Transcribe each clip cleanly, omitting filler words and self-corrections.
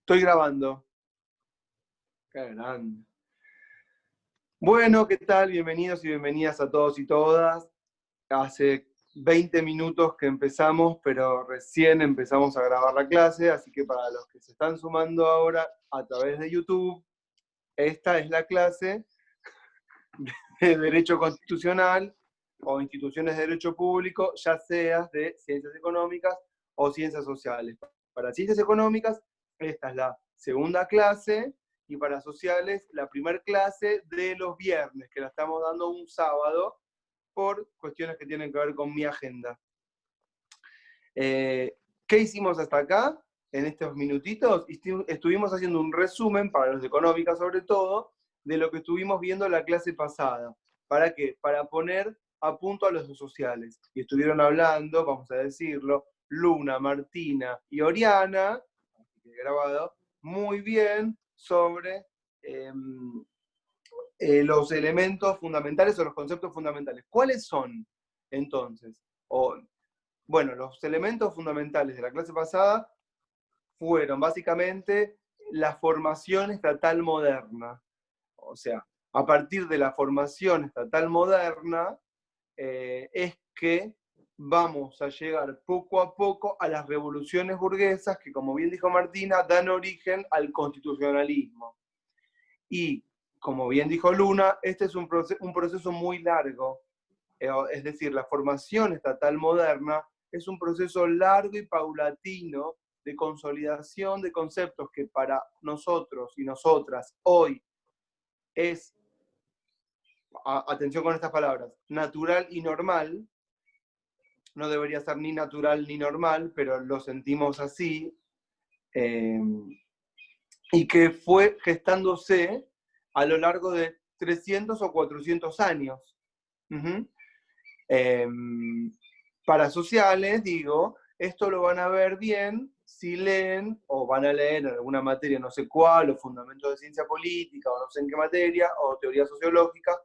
Estoy grabando. Qué grande. Bueno, ¿qué tal? Bienvenidos y bienvenidas a todos y todas. Hace 20 minutos que empezamos, pero recién empezamos a grabar la clase, así que para los que se están sumando ahora a través de YouTube, esta es la clase de Derecho Constitucional o Instituciones de Derecho Público, ya seas de Ciencias Económicas o Ciencias Sociales. Para Ciencias Económicas, esta es la segunda clase, y para Sociales, la primera clase de los viernes, que la estamos dando un sábado, por cuestiones que tienen que ver con mi agenda. ¿Qué hicimos hasta acá? En estos minutitos estuvimos haciendo un resumen, para los de Económicas sobre todo, de lo que estuvimos viendo la clase pasada. ¿Para qué? Para poner a punto a los de Sociales. Y estuvieron hablando, vamos a decirlo, Luna, Martina y Oriana, grabado, muy bien sobre los elementos fundamentales o los conceptos fundamentales. ¿Cuáles son, entonces? Bueno, los elementos fundamentales de la clase pasada fueron básicamente la formación estatal moderna. O sea, a partir de la formación estatal moderna, es que vamos a llegar poco a poco a las revoluciones burguesas que, como bien dijo Martina, dan origen al constitucionalismo. Y, como bien dijo Luna, este es un proceso muy largo. Es decir, la formación estatal moderna es un proceso largo y paulatino de consolidación de conceptos que para nosotros y nosotras hoy es, atención con estas palabras, natural y normal. No debería ser ni natural ni normal, pero lo sentimos así, y que fue gestándose a lo largo de 300 o 400 años. Para Sociales, digo, esto lo van a ver bien si leen, o van a leer en alguna materia, no sé cuál, o fundamentos de ciencia política, o no sé en qué materia, o teoría sociológica,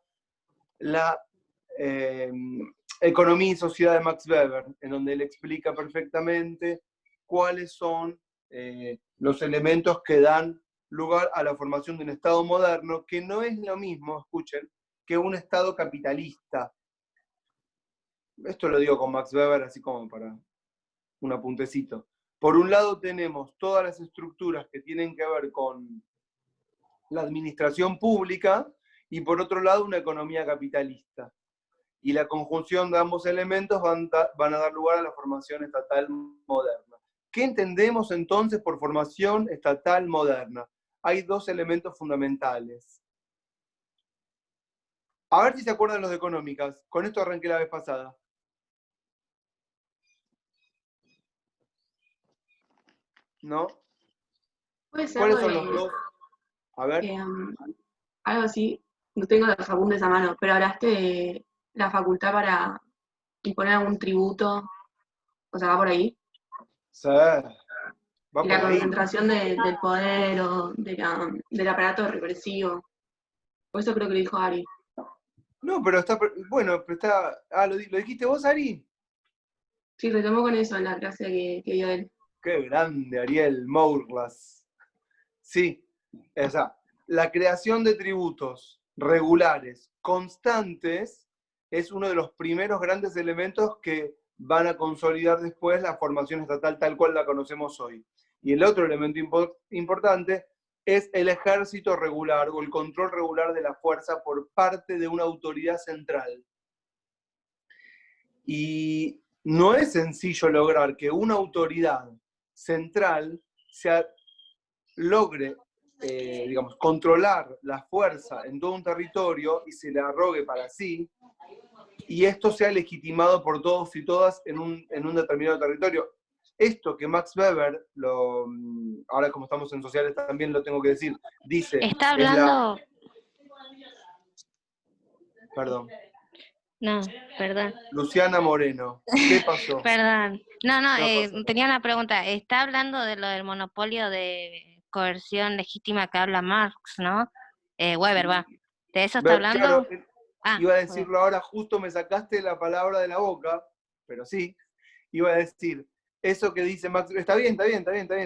la Economía y Sociedad de Max Weber, en donde él explica perfectamente cuáles son los elementos que dan lugar a la formación de un Estado moderno, que no es lo mismo, escuchen, que un Estado capitalista. Esto lo digo con Max Weber así como para un apuntecito. Por un lado tenemos todas las estructuras que tienen que ver con la administración pública, y por otro lado una economía capitalista. Y la conjunción de ambos elementos van a dar lugar a la formación estatal moderna. ¿Qué entendemos entonces por formación estatal moderna? Hay dos elementos fundamentales. A ver si se acuerdan los de Económicas. Con esto arranqué la vez pasada. ¿No? Puede ser ¿Cuáles son los dos? A ver. Algo así, no tengo los apuntes a mano, pero hablaste de la facultad para imponer algún tributo, o sea, va por ahí. Sí, va Y por la ahí. concentración del poder o del aparato represivo. Por eso creo que lo dijo Ari. No, pero está, bueno, pero está, ¿lo dijiste vos, Ari? Sí, retomó con eso en la clase que dio él. Qué grande, Ariel Mourlas. Sí, o sea, la creación de tributos regulares, constantes, es uno de los primeros grandes elementos que van a consolidar después la formación estatal tal cual la conocemos hoy. Y el otro elemento importante es el ejército regular o el control regular de la fuerza por parte de una autoridad central. Y no es sencillo lograr que una autoridad central logre, digamos, controlar la fuerza en todo un territorio y se la arrogue para sí, y esto sea legitimado por todos y todas en un determinado territorio. Esto que Max Weber, ahora como estamos en Sociales también lo tengo que decir, dice... Está hablando... Perdón. No, perdón. Luciana Moreno, ¿qué pasó? Perdón. No, pasó. tenía una pregunta. Está hablando de lo del monopolio de coerción legítima que habla Marx, ¿no? Weber, va. ¿De eso está hablando? Claro, iba a decirlo ahora, justo me sacaste la palabra de la boca, pero sí, iba a decir, eso que dice Max, está bien,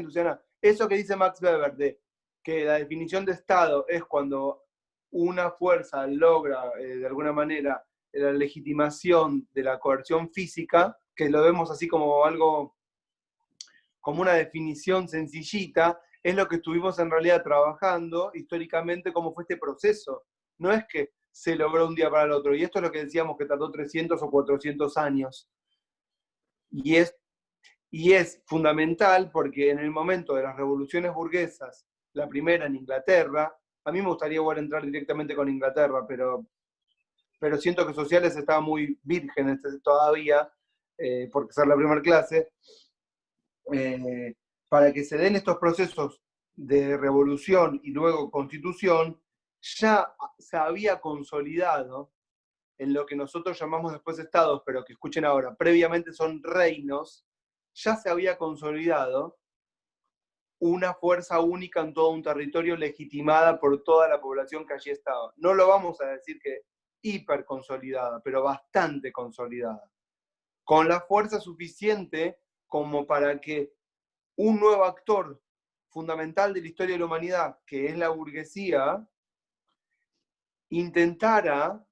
Luciana, eso que dice Max Weber, de que la definición de Estado es cuando una fuerza logra, de alguna manera, la legitimación de la coerción física, que lo vemos así como algo, como una definición sencillita, es lo que estuvimos en realidad trabajando históricamente, cómo fue este proceso. No es que se logró un día para el otro, y esto es lo que decíamos que tardó 300 o 400 años. Y es fundamental porque en el momento de las revoluciones burguesas, la primera en Inglaterra, a mí me gustaría igual entrar directamente con Inglaterra, pero siento que sociales estaba muy virgen todavía, porque ser la primera clase, para que se den estos procesos de revolución y luego constitución, ya se había consolidado en lo que nosotros llamamos después estados, pero que escuchen ahora, previamente son reinos, ya se había consolidado una fuerza única en todo un territorio legitimada por toda la población que allí estaba. No lo vamos a decir que hiper consolidada, pero bastante consolidada. Con la fuerza suficiente como para que un nuevo actor fundamental de la historia de la humanidad, que es la burguesía, intentara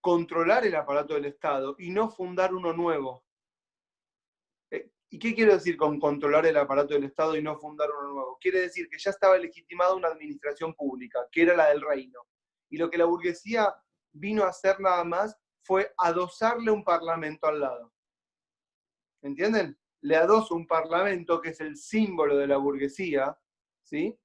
controlar el aparato del Estado y no fundar uno nuevo. ¿Y qué quiero decir con controlar el aparato del Estado y no fundar uno nuevo? Quiere decir que ya estaba legitimada una administración pública, que era la del reino. Y lo que la burguesía vino a hacer nada más fue adosarle un parlamento al lado. ¿Entienden? Le adosa un parlamento que es el símbolo de la burguesía, ¿sí?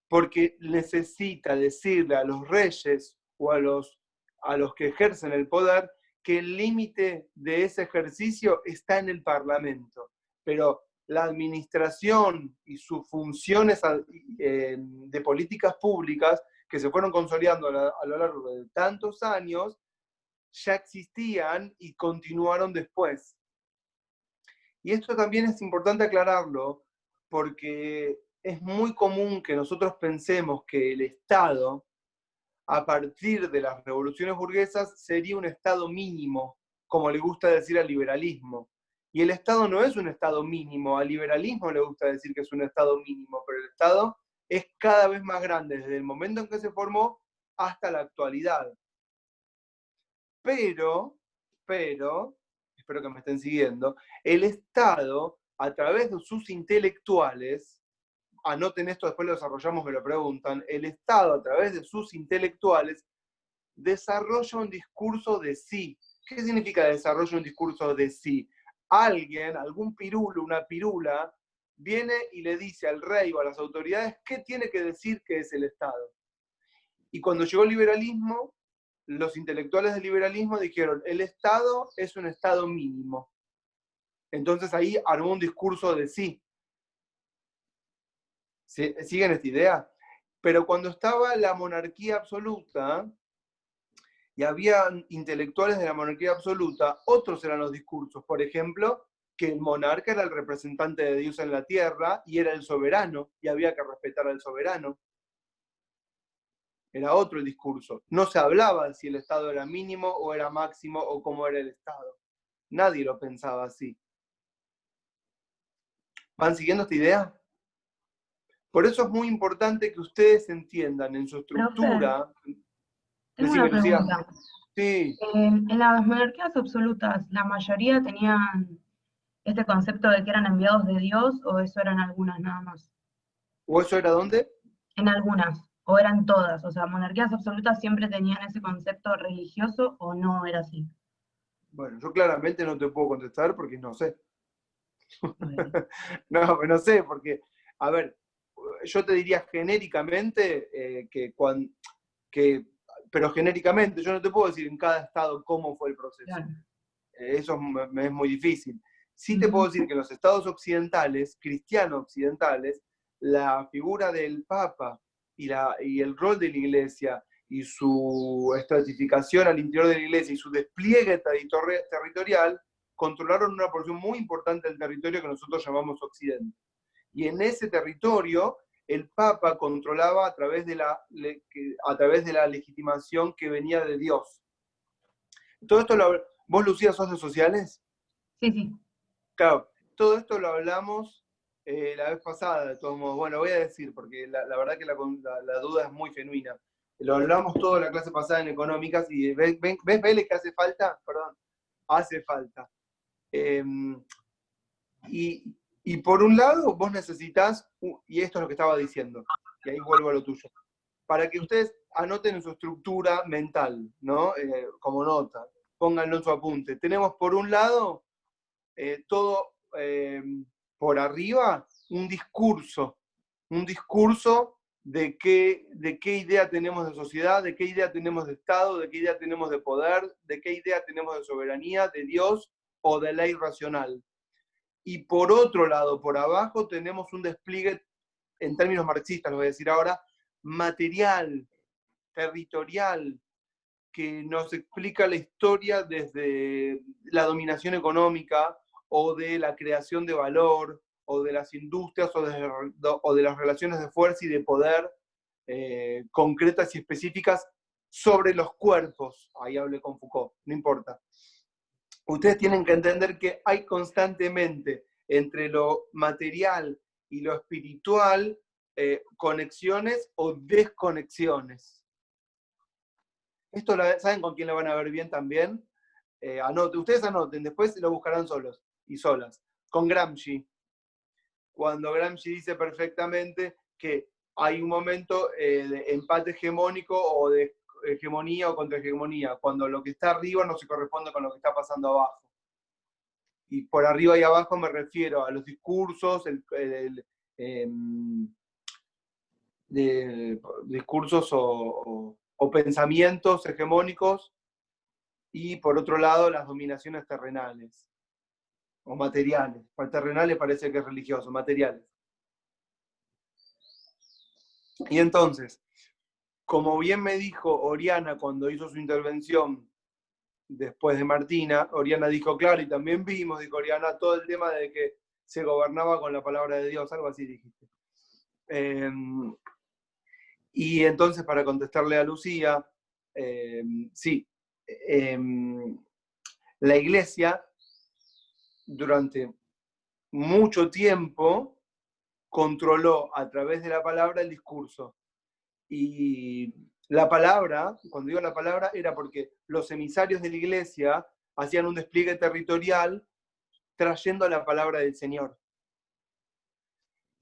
Porque necesita decirle a los reyes o a los que ejercen el poder que el límite de ese ejercicio está en el Parlamento. Pero la administración y sus funciones de políticas públicas que se fueron consolidando a lo largo de tantos años, ya existían y continuaron después. Y esto también es importante aclararlo porque es muy común que nosotros pensemos que el Estado, a partir de las revoluciones burguesas, sería un Estado mínimo, como le gusta decir al liberalismo. Y el Estado no es un Estado mínimo, al liberalismo le gusta decir que es un Estado mínimo, pero el Estado es cada vez más grande desde el momento en que se formó hasta la actualidad. Pero, espero que me estén siguiendo, el Estado, a través de sus intelectuales, anoten esto, después lo desarrollamos, me lo preguntan, el Estado, a través de sus intelectuales, desarrolla un discurso de sí. ¿Qué significa desarrolla un discurso de sí? Alguien, algún pirulo, una pirula, viene y le dice al rey o a las autoridades qué tiene que decir que es el Estado. Y cuando llegó el liberalismo, los intelectuales del liberalismo dijeron, el Estado es un Estado mínimo. Entonces ahí armó un discurso de sí. ¿Siguen esta idea? Pero cuando estaba la monarquía absoluta, y había intelectuales de la monarquía absoluta, otros eran los discursos. Por ejemplo, que el monarca era el representante de Dios en la tierra y era el soberano, y había que respetar al soberano. Era otro el discurso. No se hablaba si el Estado era mínimo o era máximo o cómo era el Estado. Nadie lo pensaba así. ¿Van siguiendo esta idea? Por eso es muy importante que ustedes entiendan en su estructura. Tengo una pregunta. Sí. En las monarquías absolutas, ¿la mayoría tenían este concepto de que eran enviados de Dios o eso eran algunas nada más? ¿O eso era dónde? En algunas, o eran todas. O sea, monarquías absolutas siempre tenían ese concepto religioso o no era así. Bueno, yo claramente no te puedo contestar porque no sé. No sé, porque, a ver, yo te diría genéricamente pero genéricamente, yo no te puedo decir en cada estado cómo fue el proceso. Claro. Eso me es muy difícil. Sí te puedo decir que en los estados occidentales, cristianos occidentales, la figura del Papa y el rol de la Iglesia y su estratificación al interior de la Iglesia y su despliegue territorial controlaron una porción muy importante del territorio que nosotros llamamos Occidente. Y en ese territorio el Papa controlaba a través de la legitimación que venía de Dios. Todo esto ¿Vos, Lucía, sos de sociales? Sí, sí. Claro, todo esto lo hablamos la vez pasada, de todos modos. Bueno, voy a decir, porque la verdad que la duda es muy genuina. Lo hablamos todo en la clase pasada en económicas y ¿ves, Vélez, que hace falta? Perdón, hace falta. Y por un lado, vos necesitas, y esto es lo que estaba diciendo, y ahí vuelvo a lo tuyo, para que ustedes anoten en su estructura mental, ¿no? Como nota, pónganlo en su apunte. Tenemos por un lado todo por arriba, un discurso de qué idea tenemos de sociedad, de qué idea tenemos de Estado, de qué idea tenemos de poder, de qué idea tenemos de soberanía, de Dios o de ley racional. Y por otro lado, por abajo, tenemos un despliegue, en términos marxistas, lo voy a decir ahora, material, territorial, que nos explica la historia desde la dominación económica o de la creación de valor, o de las industrias, o de las relaciones de fuerza y de poder concretas y específicas sobre los cuerpos. Ahí hablé con Foucault, no importa. Ustedes tienen que entender que hay constantemente entre lo material y lo espiritual conexiones o desconexiones. Esto, ¿saben con quién lo van a ver bien también? Ustedes anoten, después lo buscarán solos y solas. Con Gramsci. Cuando Gramsci dice perfectamente que hay un momento de empate hegemónico o de hegemonía o contrahegemonía, cuando lo que está arriba no se corresponde con lo que está pasando abajo. Y por arriba y abajo me refiero a los discursos, discursos o pensamientos hegemónicos, y por otro lado las dominaciones terrenales o materiales. Para terrenales parece que es religioso, materiales. Y entonces, como bien me dijo Oriana cuando hizo su intervención después de Martina, Oriana dijo, claro, y también vimos, dijo Oriana, todo el tema de que se gobernaba con la palabra de Dios, algo así dijiste. Y entonces, para contestarle a Lucía, sí, la Iglesia durante mucho tiempo controló a través de la palabra el discurso. Y la palabra, cuando digo la palabra, era porque los emisarios de la Iglesia hacían un despliegue territorial trayendo la palabra del Señor.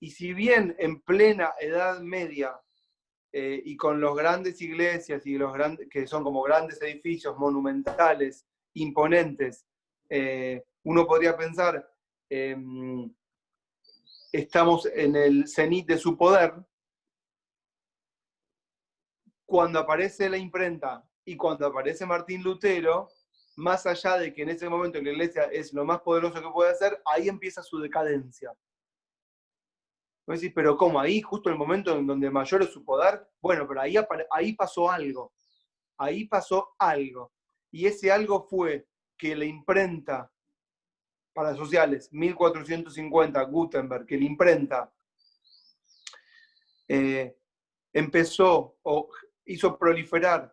Y si bien en plena Edad Media, y con los grandes iglesias y los grandes, que son como grandes edificios monumentales, imponentes, uno podría pensar, estamos en el cenit de su poder. Cuando aparece la imprenta y cuando aparece Martín Lutero, más allá de que en ese momento la Iglesia es lo más poderoso que puede hacer, ahí empieza su decadencia. Vos decís, pero ¿cómo? Ahí, justo el momento en donde mayor es su poder. Bueno, pero ahí pasó algo. Ahí pasó algo. Y ese algo fue que la imprenta para sociales, 1450, Gutenberg, que la imprenta empezó o hizo proliferar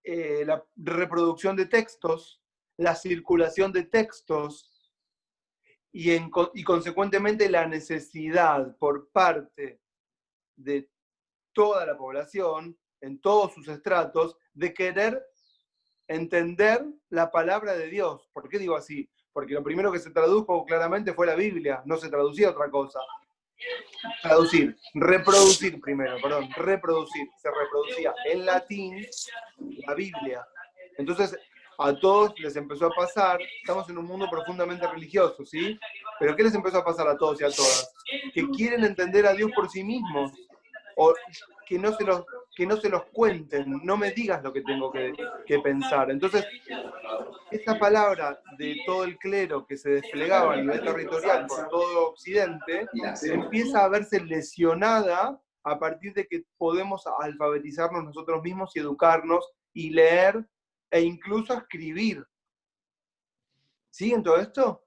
la reproducción de textos, la circulación de textos, y consecuentemente la necesidad por parte de toda la población, en todos sus estratos, de querer entender la palabra de Dios. ¿Por qué digo así? Porque lo primero que se tradujo claramente fue la Biblia, no se traducía otra cosa. Reproducir primero, reproducir. Se reproducía en latín la Biblia. Entonces, a todos les empezó a pasar, estamos en un mundo profundamente religioso, ¿sí? Pero ¿qué les empezó a pasar a todos y a todas? Que quieren entender a Dios por sí mismos, o que no se los cuenten, no me digas lo que tengo que pensar. Entonces, esta palabra de todo el clero que se desplegaba a nivel territorial por todo Occidente, empieza a verse lesionada a partir de que podemos alfabetizarnos nosotros mismos y educarnos y leer e incluso escribir. ¿Siguen todo esto?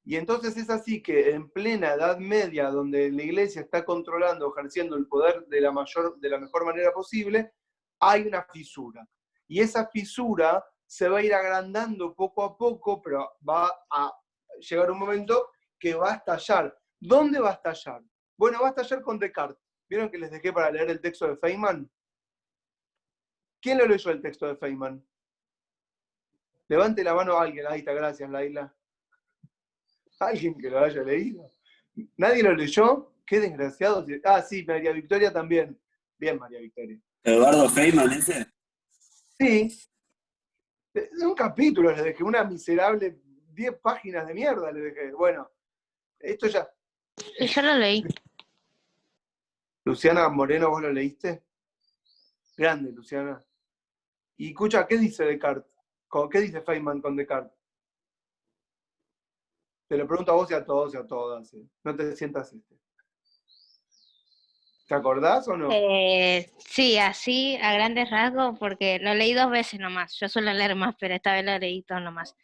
Y entonces es así que en plena Edad Media, donde la Iglesia está controlando, ejerciendo el poder de la mejor manera posible, hay una fisura. Y esa fisura se va a ir agrandando poco a poco, pero va a llegar un momento que va a estallar. ¿Dónde va a estallar? Bueno, va a estallar con Descartes. ¿Vieron que les dejé para leer el texto de Feynman? ¿Quién lo leyó el texto de Feynman? Levante la mano a alguien. Ahí está, gracias, Laila. Alguien que lo haya leído. ¿Nadie lo leyó? Qué desgraciado. Ah, sí, María Victoria también. Bien, María Victoria. ¿Eduardo Feynman ese? Sí. Es un capítulo le dejé, una miserable 10 páginas de mierda le dejé. Bueno, esto ya. Y yo lo leí. Luciana Moreno, ¿vos lo leíste? Grande, Luciana. Y escucha, ¿qué dice Descartes? ¿Qué dice Feynman con Descartes? Te lo pregunto a vos y a todos y a todas. No te sientas ¿Te acordás o no? Sí, así a grandes rasgos, porque lo leí 2 veces nomás. Yo suelo leer más, pero esta vez lo leí todo nomás.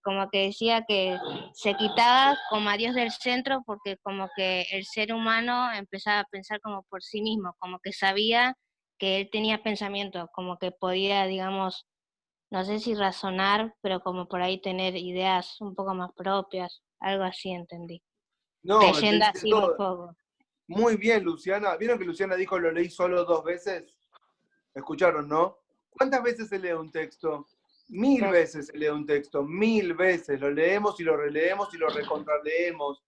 Como que decía que se quitaba como a Dios del centro, porque como que el ser humano empezaba a pensar como por sí mismo, como que sabía que él tenía pensamientos, como que podía, digamos, no sé si razonar, pero como por ahí tener ideas un poco más propias, algo así entendí. No, Leyendo entendiste así un todo. poco. Muy bien, Luciana. ¿Vieron que Luciana dijo lo leí solo 2 veces? ¿Escucharon, no? ¿Cuántas veces se lee un texto? 1000 veces se lee un texto, 1000 veces. Lo leemos y lo releemos y lo recontraleemos.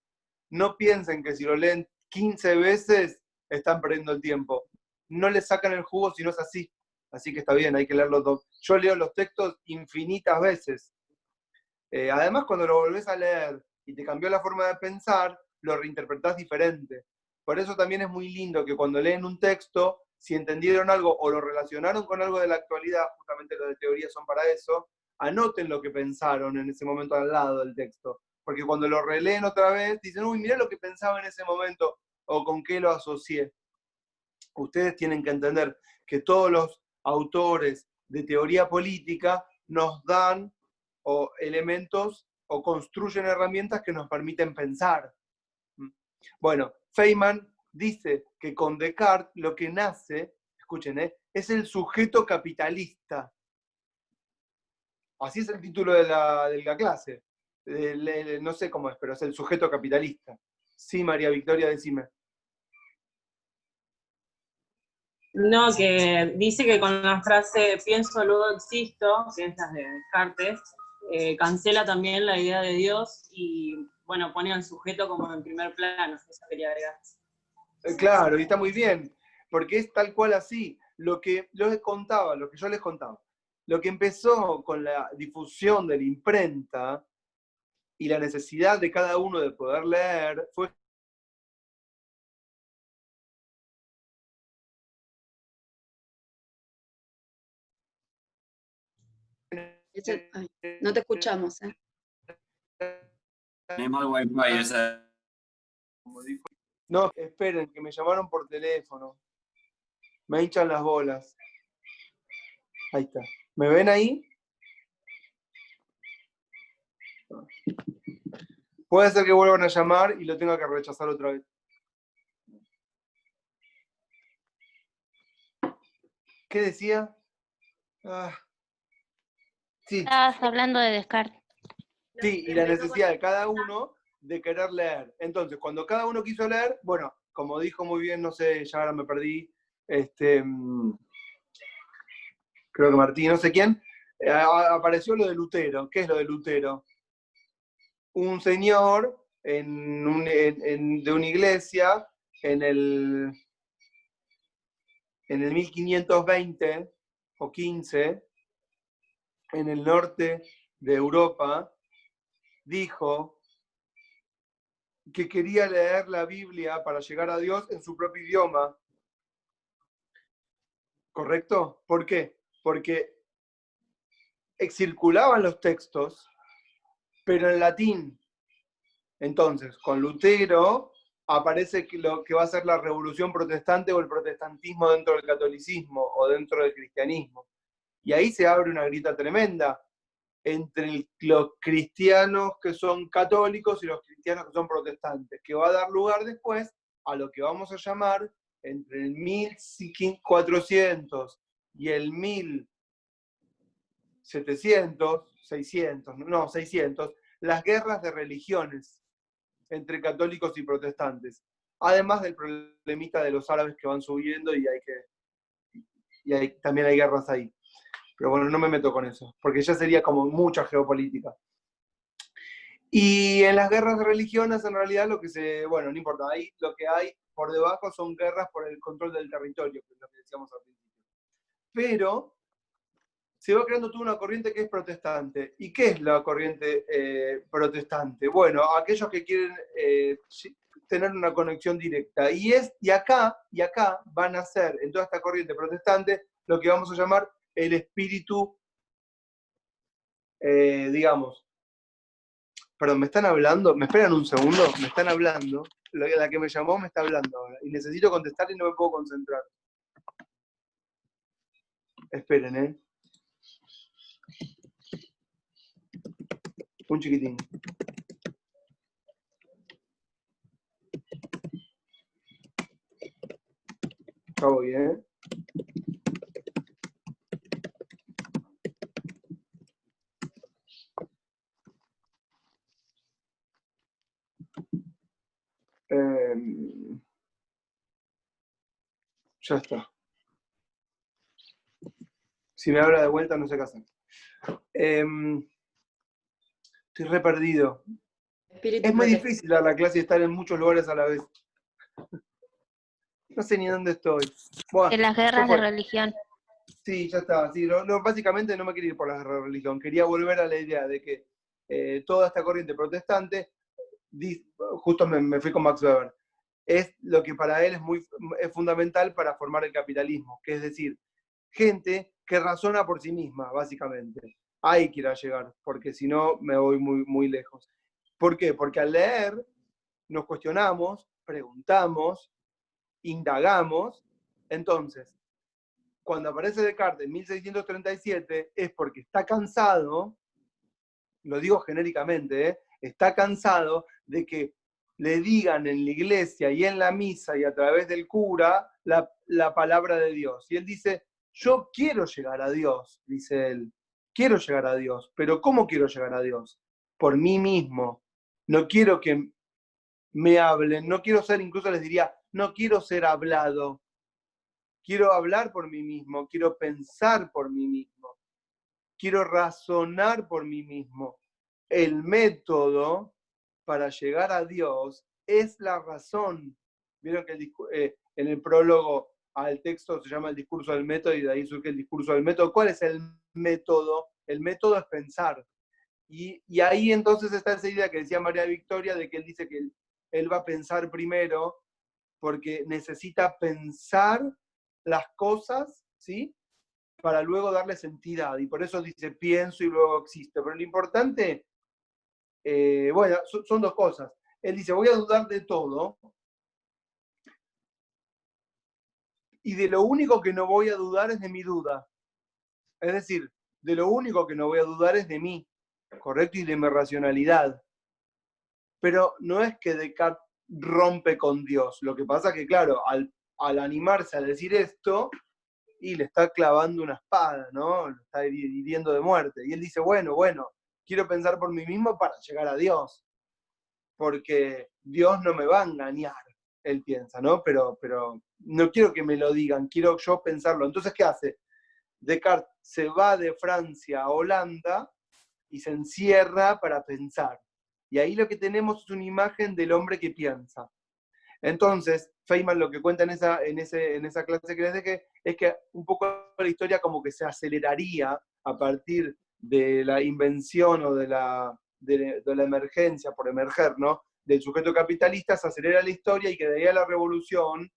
No piensen que si lo leen 15 veces están perdiendo el tiempo. No le sacan el jugo si no es así. Así que está bien, hay que leerlos 2. Yo leo los textos infinitas veces. Además, cuando lo volvés a leer y te cambió la forma de pensar, lo reinterpretás diferente. Por eso también es muy lindo que cuando leen un texto, si entendieron algo o lo relacionaron con algo de la actualidad, justamente los de teoría son para eso, anoten lo que pensaron en ese momento al lado del texto. Porque cuando lo releen otra vez, dicen, uy, mirá lo que pensaba en ese momento, o con qué lo asocié. Ustedes tienen que entender que todos los autores de teoría política nos dan elementos o construyen herramientas que nos permiten pensar. Bueno, Feynman dice que con Descartes lo que nace, escuchen, es el sujeto capitalista. Así es el título de la clase. No sé cómo es, pero es el sujeto capitalista. Sí, María Victoria, decime. No, que dice que con la frase pienso, luego existo, que es la de Descartes, cancela también la idea de Dios y, bueno, pone al sujeto como en primer plano, eso quería agregar. Claro, y está muy bien, porque es tal cual así. Lo que yo les contaba, lo que empezó con la difusión de la imprenta y la necesidad de cada uno de poder leer fue Ay, no te escuchamos, ¿eh? Tenemos wifi esa. como dijo. No, esperen, que me llamaron por teléfono. Me hinchan las bolas. Ahí está. ¿Me ven ahí? Puede ser que vuelvan a llamar y lo tenga que rechazar otra vez. ¿Qué decía? Sí. Estabas hablando de Descartes. Sí, y la necesidad de cada uno de querer leer. Entonces, cuando cada uno quiso leer, bueno, como dijo muy bien, no sé, ya ahora me perdí, creo que Martín, no sé quién, apareció lo de Lutero. ¿Qué es lo de Lutero? Un señor de una iglesia en el 1520 o 15, en el norte de Europa, dijo que quería leer la Biblia para llegar a Dios en su propio idioma. ¿Correcto? ¿Por qué? Porque circulaban los textos, pero en latín. Entonces, con Lutero aparece lo que va a ser la revolución protestante o el protestantismo dentro del catolicismo o dentro del cristianismo. Y ahí se abre una grieta tremenda entre los cristianos que son católicos y los cristianos que son protestantes, que va a dar lugar después a lo que vamos a llamar entre el 1400 y el 1700, 600, las guerras de religiones. entre católicos y protestantes. Además del problemita de los árabes que van subiendo y también hay guerras ahí. Pero bueno, no me meto con eso, porque ya sería como mucha geopolítica. Y en las guerras de religiones, en realidad, bueno, no importa, ahí lo que hay por debajo son guerras por el control del territorio, que es lo que decíamos al principio. Pero se va creando toda una corriente que es protestante. ¿Y qué es la corriente protestante? Bueno, aquellos que quieren tener una conexión directa. Y acá van a ser, en toda esta corriente protestante, lo que vamos a llamar el espíritu, digamos. Perdón, ¿me están hablando? ¿Me esperan un segundo? ¿Me están hablando? La que me llamó me está hablando ahora. Y necesito contestar y no me puedo concentrar. Esperen, ¿eh? Un chiquitín. Ya voy, ¿eh? Ya está. Si me habla de vuelta, no sé qué hacer. Estoy re perdido. Espíritu Es muy protestante. difícil dar la clase y estar en muchos lugares a la vez. No sé ni dónde estoy. Bueno, En las ya guerras de fue. religión. Sí, ya está. Sí, básicamente no me quería ir por la religión. Quería volver a la idea de que toda esta corriente protestante, justo me fui con Max Weber, es lo que para él es fundamental para formar el capitalismo, que es decir, gente que razona por sí misma, básicamente. Ahí quiero llegar, porque si no me voy muy, muy lejos. ¿Por qué? Porque al leer nos cuestionamos, preguntamos, indagamos. Entonces, cuando aparece Descartes en 1637 es porque está cansado, lo digo genéricamente, está cansado de que le digan en la iglesia y en la misa y a través del cura la palabra de Dios. Y él dice, yo quiero llegar a Dios, dice él, quiero llegar a Dios, pero ¿cómo quiero llegar a Dios? Por mí mismo. No quiero que me hablen, no quiero ser, incluso les diría, no quiero ser hablado. Quiero hablar por mí mismo, quiero pensar por mí mismo, quiero razonar por mí mismo. El método para llegar a Dios es la razón. Vieron que en el prólogo al texto se llama el discurso del método y de ahí surge el discurso del método. ¿Cuál es el método? El método es pensar. Y ahí entonces está esa idea que decía María Victoria de que él dice que él va a pensar primero porque necesita pensar las cosas, ¿sí? Para luego darles entidad. Y por eso dice pienso y luego existo. Pero lo importante, bueno, son dos cosas. Él dice, voy a dudar de todo. Y de lo único que no voy a dudar es de mi duda. Es decir, de lo único que no voy a dudar es de mí, ¿correcto? Y de mi racionalidad. Pero no es que Descartes rompe con Dios. Lo que pasa es que, claro, al animarse a decir esto, y le está clavando una espada, ¿no? Lo está hiriendo de muerte. Y él dice, bueno, quiero pensar por mí mismo para llegar a Dios, porque Dios no me va a engañar, él piensa, ¿no? Pero no quiero que me lo digan, quiero yo pensarlo. Entonces, ¿qué hace? Descartes se va de Francia a Holanda y se encierra para pensar. Y ahí lo que tenemos es una imagen del hombre que piensa. Entonces, Feynman lo que cuenta en esa clase que les dejé es que un poco la historia como que se aceleraría a partir de la invención o de la emergencia, por emerger, ¿no? Del sujeto capitalista, se acelera la historia y que de ahí a la revolución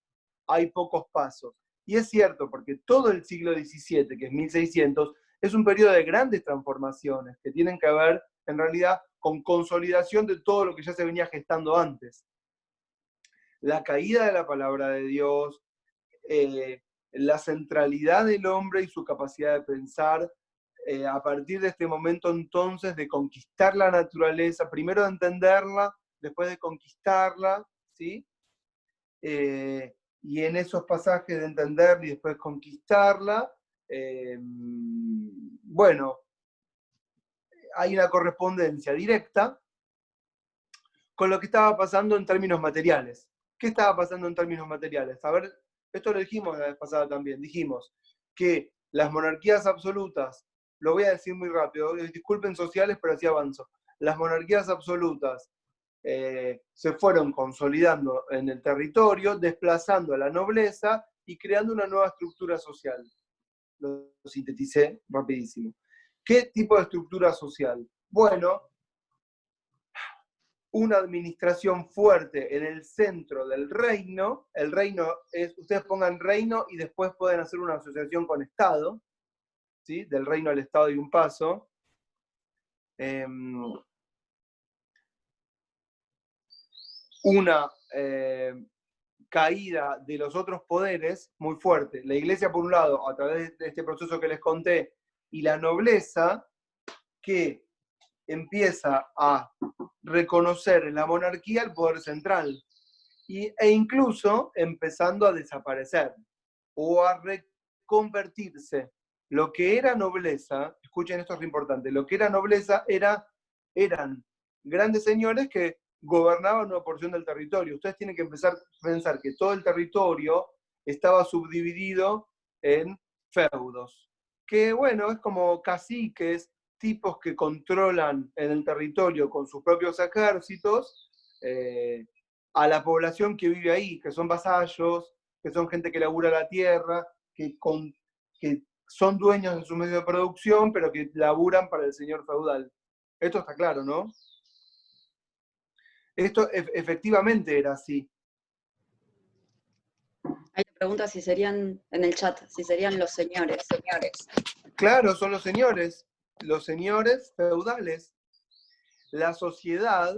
hay pocos pasos. Y es cierto, porque todo el siglo XVII, que es 1600, es un periodo de grandes transformaciones que tienen que ver, en realidad, con consolidación de todo lo que ya se venía gestando antes. La caída de la palabra de Dios, la centralidad del hombre y su capacidad de pensar, a partir de este momento entonces de conquistar la naturaleza, primero de entenderla, después de conquistarla, ¿sí? Y en esos pasajes de entenderla y después conquistarla, bueno, hay una correspondencia directa con lo que estaba pasando en términos materiales. ¿Qué estaba pasando en términos materiales? A ver, esto lo dijimos la vez pasada también, dijimos que las monarquías absolutas, lo voy a decir muy rápido, disculpen sociales, pero así avanzo, las monarquías absolutas se fueron consolidando en el territorio, desplazando a la nobleza y creando una nueva estructura social. Lo sinteticé rapidísimo. ¿Qué tipo de estructura social? Bueno, una administración fuerte en el centro del reino. El reino es, ustedes pongan reino y después pueden hacer una asociación con Estado, ¿sí? Del reino al Estado y un paso. Una caída de los otros poderes muy fuerte. La iglesia, por un lado, a través de este proceso que les conté, y la nobleza, que empieza a reconocer en la monarquía el poder central, e incluso empezando a desaparecer, o a reconvertirse. Lo que era nobleza, escuchen, esto es lo importante, lo que era nobleza eran grandes señores que gobernaban una porción del territorio. Ustedes tienen que empezar a pensar que todo el territorio estaba subdividido en feudos, que bueno, es como caciques, tipos que controlan en el territorio con sus propios ejércitos a la población que vive ahí, que son vasallos, que son gente que labura la tierra, que son dueños de su medio de producción, pero que laburan para el señor feudal. Esto está claro, ¿no? Esto efectivamente era así. Hay preguntas si serían, en el chat, si serían los señores. Claro, son los señores feudales. La sociedad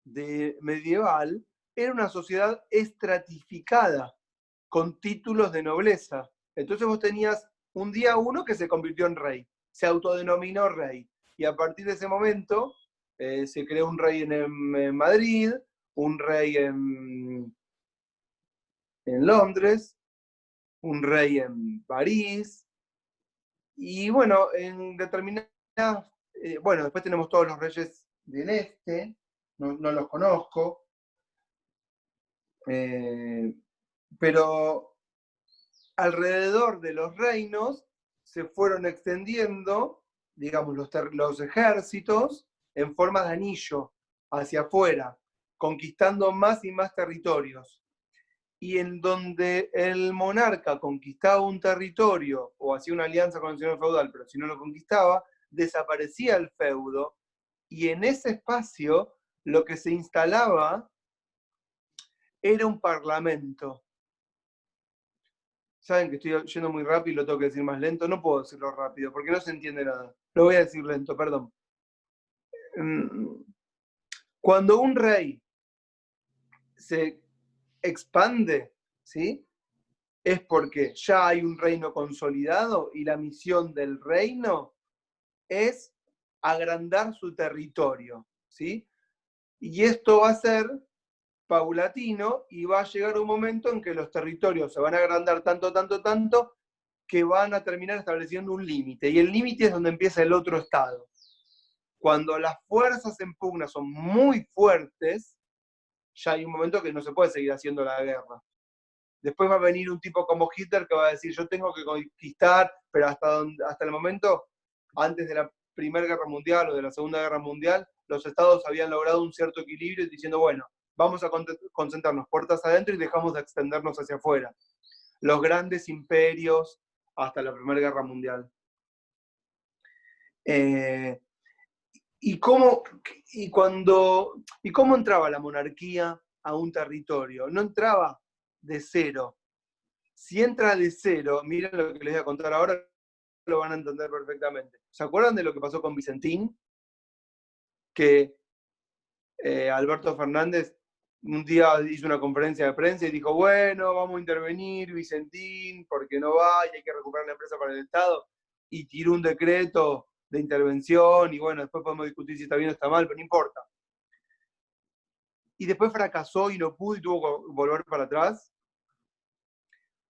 medieval era una sociedad estratificada, con títulos de nobleza. Entonces vos tenías un día uno que se convirtió en rey, se autodenominó rey, y a partir de ese momento se creó un rey en Madrid, un rey en Londres, un rey en París, y bueno, en determinadas, bueno, después tenemos todos los reyes del este, no los conozco, pero alrededor de los reinos se fueron extendiendo, digamos, los ejércitos en forma de anillo hacia afuera, conquistando más y más territorios. Y en donde el monarca conquistaba un territorio o hacía una alianza con el señor feudal, pero si no lo conquistaba, desaparecía el feudo, y en ese espacio lo que se instalaba era un parlamento. Saben que estoy yendo muy rápido y lo tengo que decir más lento. No puedo decirlo rápido porque no se entiende nada. Lo voy a decir lento, perdón. Cuando un rey se expande, ¿sí? Es porque ya hay un reino consolidado y la misión del reino es agrandar su territorio, ¿sí? Y esto va a ser paulatino y va a llegar un momento en que los territorios se van a agrandar tanto, que van a terminar estableciendo un límite. Y el límite es donde empieza el otro estado. Cuando las fuerzas en pugna son muy fuertes, ya hay un momento que no se puede seguir haciendo la guerra. Después va a venir un tipo como Hitler que va a decir, yo tengo que conquistar, pero hasta el momento, antes de la Primera Guerra Mundial o de la Segunda Guerra Mundial, los estados habían logrado un cierto equilibrio diciendo, bueno, vamos a concentrarnos puertas adentro y dejamos de extendernos hacia afuera. Los grandes imperios hasta la Primera Guerra Mundial. ¿Y cómo entraba la monarquía a un territorio? No entraba de cero. Si entra de cero, miren lo que les voy a contar ahora, lo van a entender perfectamente. ¿Se acuerdan de lo que pasó con Vicentín? Que Alberto Fernández un día hizo una conferencia de prensa y dijo, bueno, vamos a intervenir Vicentín porque no va y hay que recuperar la empresa para el Estado, y tiró un decreto de intervención y bueno, después podemos discutir si está bien o está mal, pero no importa. Y después fracasó y no pudo y tuvo que volver para atrás.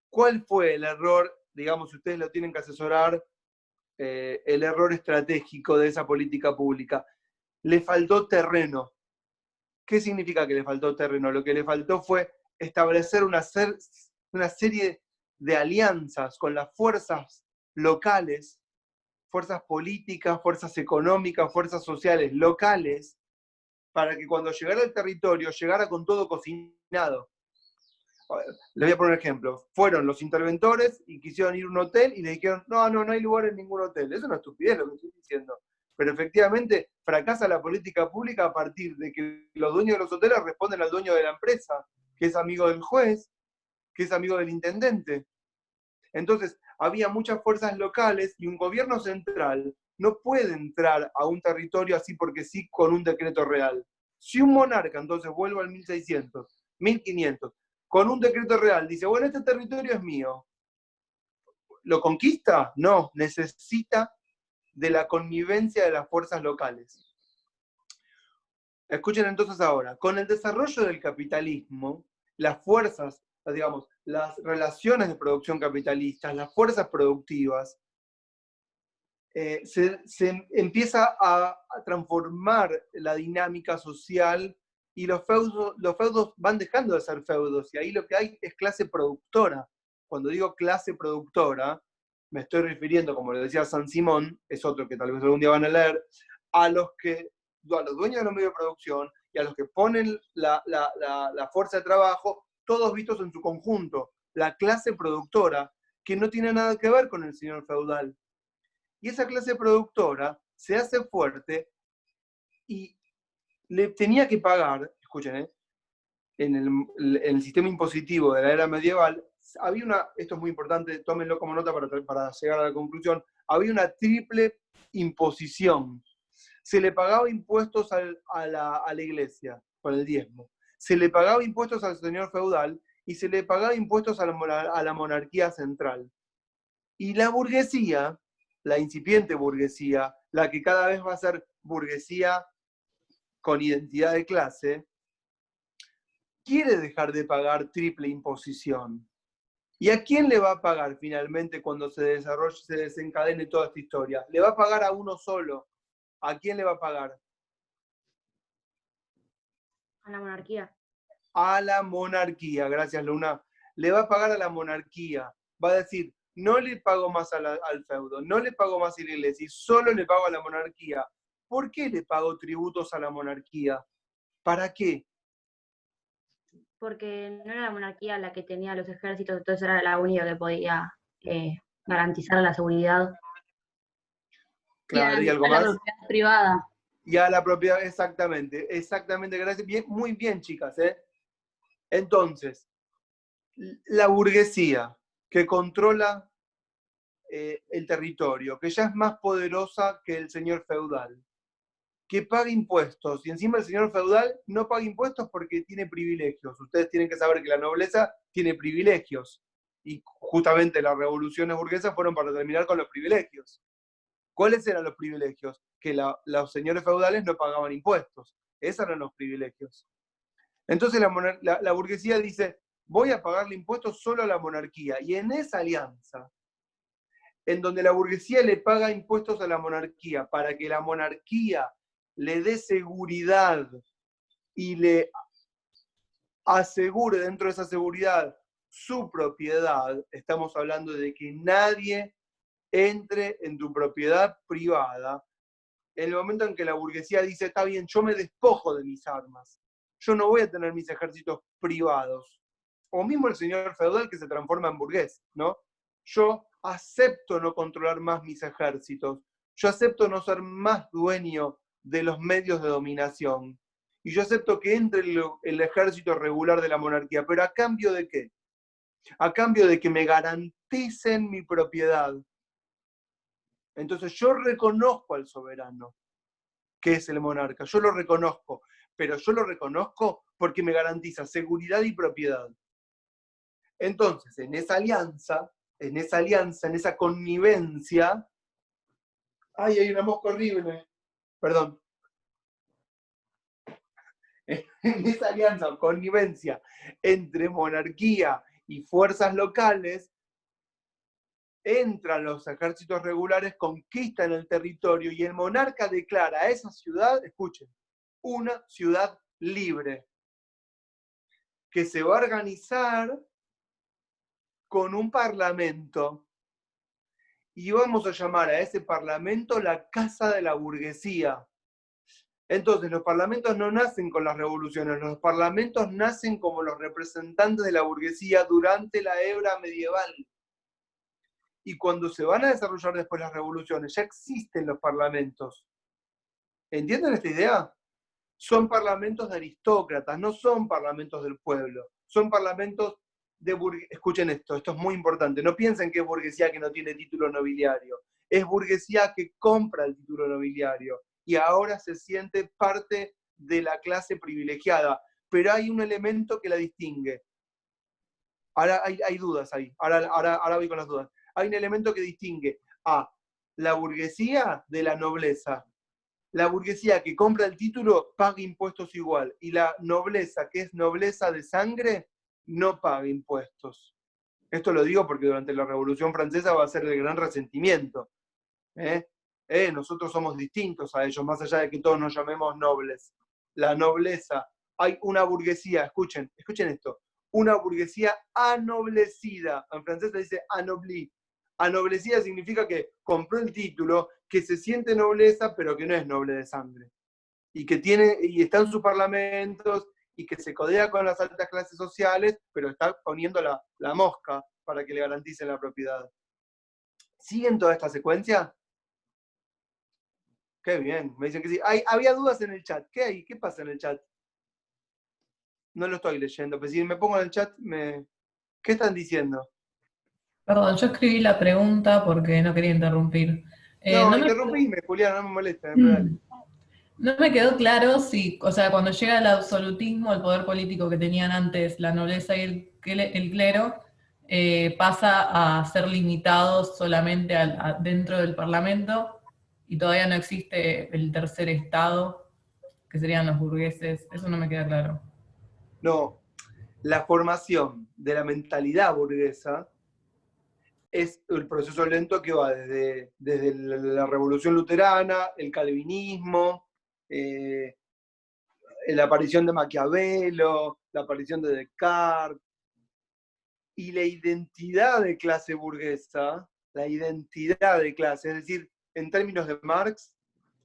¿Cuál fue el error, digamos, si ustedes lo tienen que asesorar, el error estratégico de esa política pública? Le faltó terreno. ¿Qué significa que le faltó terreno? Lo que le faltó fue establecer una serie de alianzas con las fuerzas locales, fuerzas políticas, fuerzas económicas, fuerzas sociales locales, para que cuando llegara al territorio llegara con todo cocinado. Les voy a poner un ejemplo. Fueron los interventores y quisieron ir a un hotel y le dijeron, no hay lugar en ningún hotel. Eso es una estupidez lo que estoy diciendo. Pero efectivamente fracasa la política pública a partir de que los dueños de los hoteles responden al dueño de la empresa, que es amigo del juez, que es amigo del intendente. Entonces, había muchas fuerzas locales y un gobierno central no puede entrar a un territorio así porque sí con un decreto real. Si un monarca, entonces vuelvo al 1600, 1500, con un decreto real dice, bueno, este territorio es mío, ¿lo conquista? No, necesita de la connivencia de las fuerzas locales. Escuchen entonces ahora, con el desarrollo del capitalismo, las fuerzas, digamos, las relaciones de producción capitalistas, las fuerzas productivas, se empieza a transformar la dinámica social y los feudos van dejando de ser feudos y ahí lo que hay es clase productora. Cuando digo clase productora, me estoy refiriendo, como le decía San Simón, es otro que tal vez algún día van a leer, a los dueños de los medios de producción y a los que ponen la fuerza de trabajo, todos vistos en su conjunto. La clase productora, que no tiene nada que ver con el señor feudal. Y esa clase productora se hace fuerte y le tenía que pagar, escuchen, en el sistema impositivo de la era medieval, había esto es muy importante, tómenlo como nota para llegar a la conclusión, había una triple imposición. Se le pagaba impuestos a la iglesia por el diezmo, se le pagaba impuestos al señor feudal y se le pagaba impuestos a la monarquía central. Y la burguesía, la incipiente burguesía, la que cada vez va a ser burguesía con identidad de clase, quiere dejar de pagar triple imposición. ¿Y a quién le va a pagar finalmente cuando se desencadene toda esta historia? Le va a pagar a uno solo. ¿A quién le va a pagar? A la monarquía. A la monarquía, gracias Luna. Le va a pagar a la monarquía. Va a decir, no le pago más al feudo, no le pago más a la iglesia, y solo le pago a la monarquía. ¿Por qué le pago tributos a la monarquía? ¿Para qué? Porque no era la monarquía la que tenía los ejércitos, entonces era la única que podía garantizar la seguridad. Claro, ¿y algo a la más? propiedad privada. Y a la propiedad, exactamente, gracias. Bien, muy bien, chicas. Entonces, la burguesía que controla el territorio, que ya es más poderosa que el señor feudal, que paga impuestos, y encima el señor feudal no paga impuestos porque tiene privilegios. Ustedes tienen que saber que la nobleza tiene privilegios, y justamente las revoluciones burguesas fueron para terminar con los privilegios. ¿Cuáles eran los privilegios? Que los señores feudales no pagaban impuestos. Esos eran los privilegios. Entonces la burguesía dice, voy a pagarle impuestos solo a la monarquía. Y en esa alianza, en donde la burguesía le paga impuestos a la monarquía para que la monarquía le dé seguridad y le asegure dentro de esa seguridad su propiedad, estamos hablando de que nadie entre en tu propiedad privada, en el momento en que la burguesía dice, está bien, yo me despojo de mis armas, yo no voy a tener mis ejércitos privados, o mismo el señor feudal que se transforma en burgués, ¿no? Yo acepto no controlar más mis ejércitos, yo acepto no ser más dueño de los medios de dominación, y yo acepto que entre el ejército regular de la monarquía, pero ¿a cambio de qué? A cambio de que me garanticen mi propiedad. Entonces yo reconozco al soberano, que es el monarca, yo lo reconozco, pero yo lo reconozco porque me garantiza seguridad y propiedad. Entonces, en esa alianza, en esa connivencia, ¡ay, hay una mosca horrible! Perdón. En esa alianza o connivencia entre monarquía y fuerzas locales, entran los ejércitos regulares, conquistan el territorio y el monarca declara a esa ciudad, escuchen, una ciudad libre, que se va a organizar con un parlamento. Y vamos a llamar a ese parlamento la casa de la burguesía. Entonces, los parlamentos no nacen con las revoluciones, los parlamentos nacen como los representantes de la burguesía durante la era medieval. Y cuando se van a desarrollar después las revoluciones, ya existen los parlamentos. ¿Entienden esta idea? Son parlamentos de aristócratas, no son parlamentos del pueblo. Son parlamentos de burguesía. Escuchen esto es muy importante. No piensen que es burguesía que no tiene título nobiliario. Es burguesía que compra el título nobiliario y ahora se siente parte de la clase privilegiada. Pero hay un elemento que la distingue. Ahora hay dudas ahí. Ahora voy con las dudas. Hay un elemento que distingue a la burguesía de la nobleza. La burguesía que compra el título paga impuestos igual, y la nobleza, que es nobleza de sangre, no paga impuestos. Esto lo digo porque durante la Revolución Francesa va a ser el gran resentimiento. Nosotros somos distintos a ellos, más allá de que todos nos llamemos nobles. La nobleza, hay una burguesía, escuchen esto, una burguesía anoblecida. En francés se dice anobli. Anoblecida significa que compró el título, que se siente nobleza, pero que no es noble de sangre. Y que está en sus parlamentos, y que se codea con las altas clases sociales, pero está poniendo la mosca para que le garanticen la propiedad. ¿Siguen toda esta secuencia? Qué bien, me dicen que sí. Había dudas en el chat. ¿Qué hay? ¿Qué pasa en el chat? No lo estoy leyendo, pero si me pongo en el chat, ¿qué están diciendo? Perdón, yo escribí la pregunta porque no quería interrumpir. No, interrumpime, Julián, no me molesta. No me quedó claro si, o sea, cuando llega el absolutismo, el poder político que tenían antes la nobleza y el clero, pasa a ser limitados solamente dentro del Parlamento y todavía no existe el tercer estado, que serían los burgueses. Eso no me queda claro. No, la formación de la mentalidad burguesa es el proceso lento que va desde la Revolución Luterana, el calvinismo, la aparición de Maquiavelo, la aparición de Descartes, y la identidad de clase burguesa, la identidad de clase, es decir, en términos de Marx,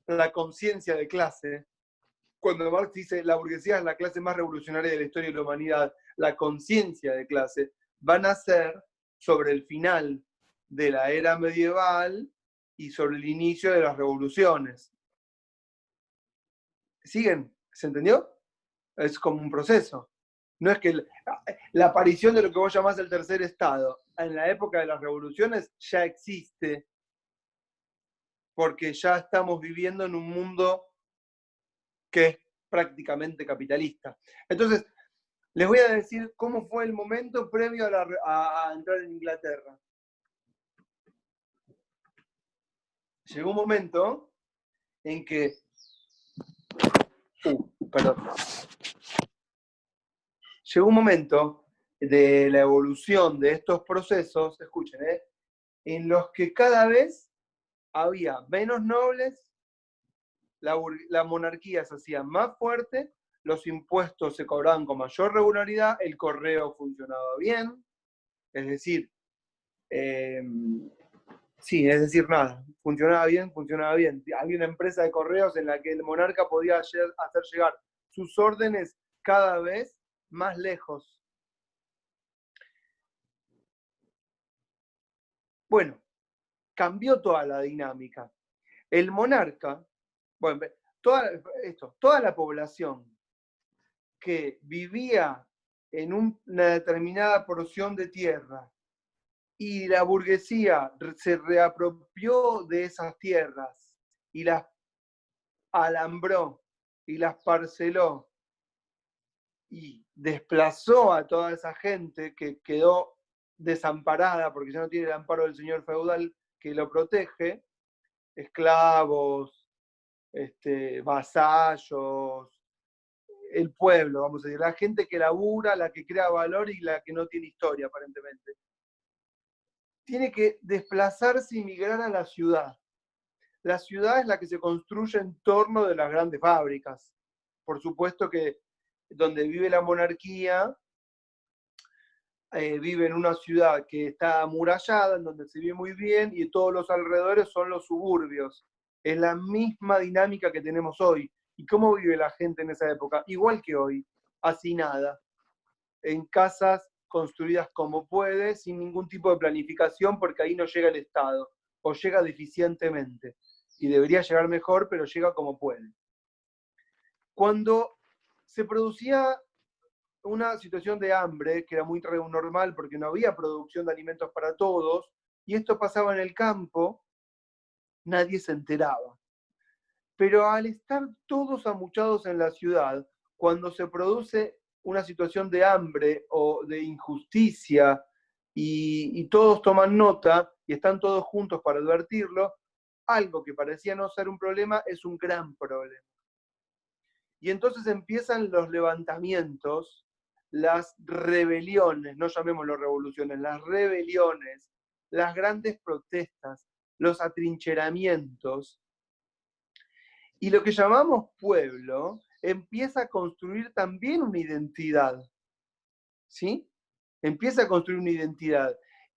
la conciencia de clase. Cuando Marx dice la burguesía es la clase más revolucionaria de la historia de la humanidad, la conciencia de clase va a nacer sobre el final de la era medieval y sobre el inicio de las revoluciones. ¿Siguen? ¿Se entendió? Es como un proceso. No es que la aparición de lo que vos llamás el tercer estado en la época de las revoluciones ya existe, porque ya estamos viviendo en un mundo que es prácticamente capitalista. Entonces, les voy a decir cómo fue el momento previo a entrar en Inglaterra. Llegó un momento en que... Llegó un momento de la evolución de estos procesos, escuchen, en los que cada vez había menos nobles, la monarquía se hacía más fuerte, los impuestos se cobraban con mayor regularidad, el correo funcionaba bien, es decir, nada, funcionaba bien. Había una empresa de correos en la que el monarca podía hacer llegar sus órdenes cada vez más lejos. Bueno, cambió toda la dinámica. El monarca, bueno, toda la población que vivía en una determinada porción de tierra y la burguesía se reapropió de esas tierras y las alambró y las parceló y desplazó a toda esa gente que quedó desamparada porque ya no tiene el amparo del señor feudal que lo protege, esclavos, vasallos, el pueblo, vamos a decir, la gente que labura, la que crea valor y la que no tiene historia aparentemente. Tiene que desplazarse y migrar a la ciudad. La ciudad es la que se construye en torno de las grandes fábricas. Por supuesto que donde vive la monarquía, vive en una ciudad que está amurallada, en donde se vive muy bien, y todos los alrededores son los suburbios. Es la misma dinámica que tenemos hoy. ¿Y cómo vive la gente en esa época? Igual que hoy, hacinada, en casas construidas como puede, sin ningún tipo de planificación, porque ahí no llega el Estado, o llega deficientemente. Y debería llegar mejor, pero llega como puede. Cuando se producía una situación de hambre, que era muy normal porque no había producción de alimentos para todos, y esto pasaba en el campo, nadie se enteraba. Pero al estar todos amuchados en la ciudad, cuando se produce una situación de hambre o de injusticia y todos toman nota y están todos juntos para advertirlo, algo que parecía no ser un problema es un gran problema. Y entonces empiezan los levantamientos, las rebeliones, no llamémoslo revoluciones, las rebeliones, las grandes protestas, los atrincheramientos. Y lo que llamamos pueblo empieza a construir también una identidad, ¿sí? Empieza a construir una identidad.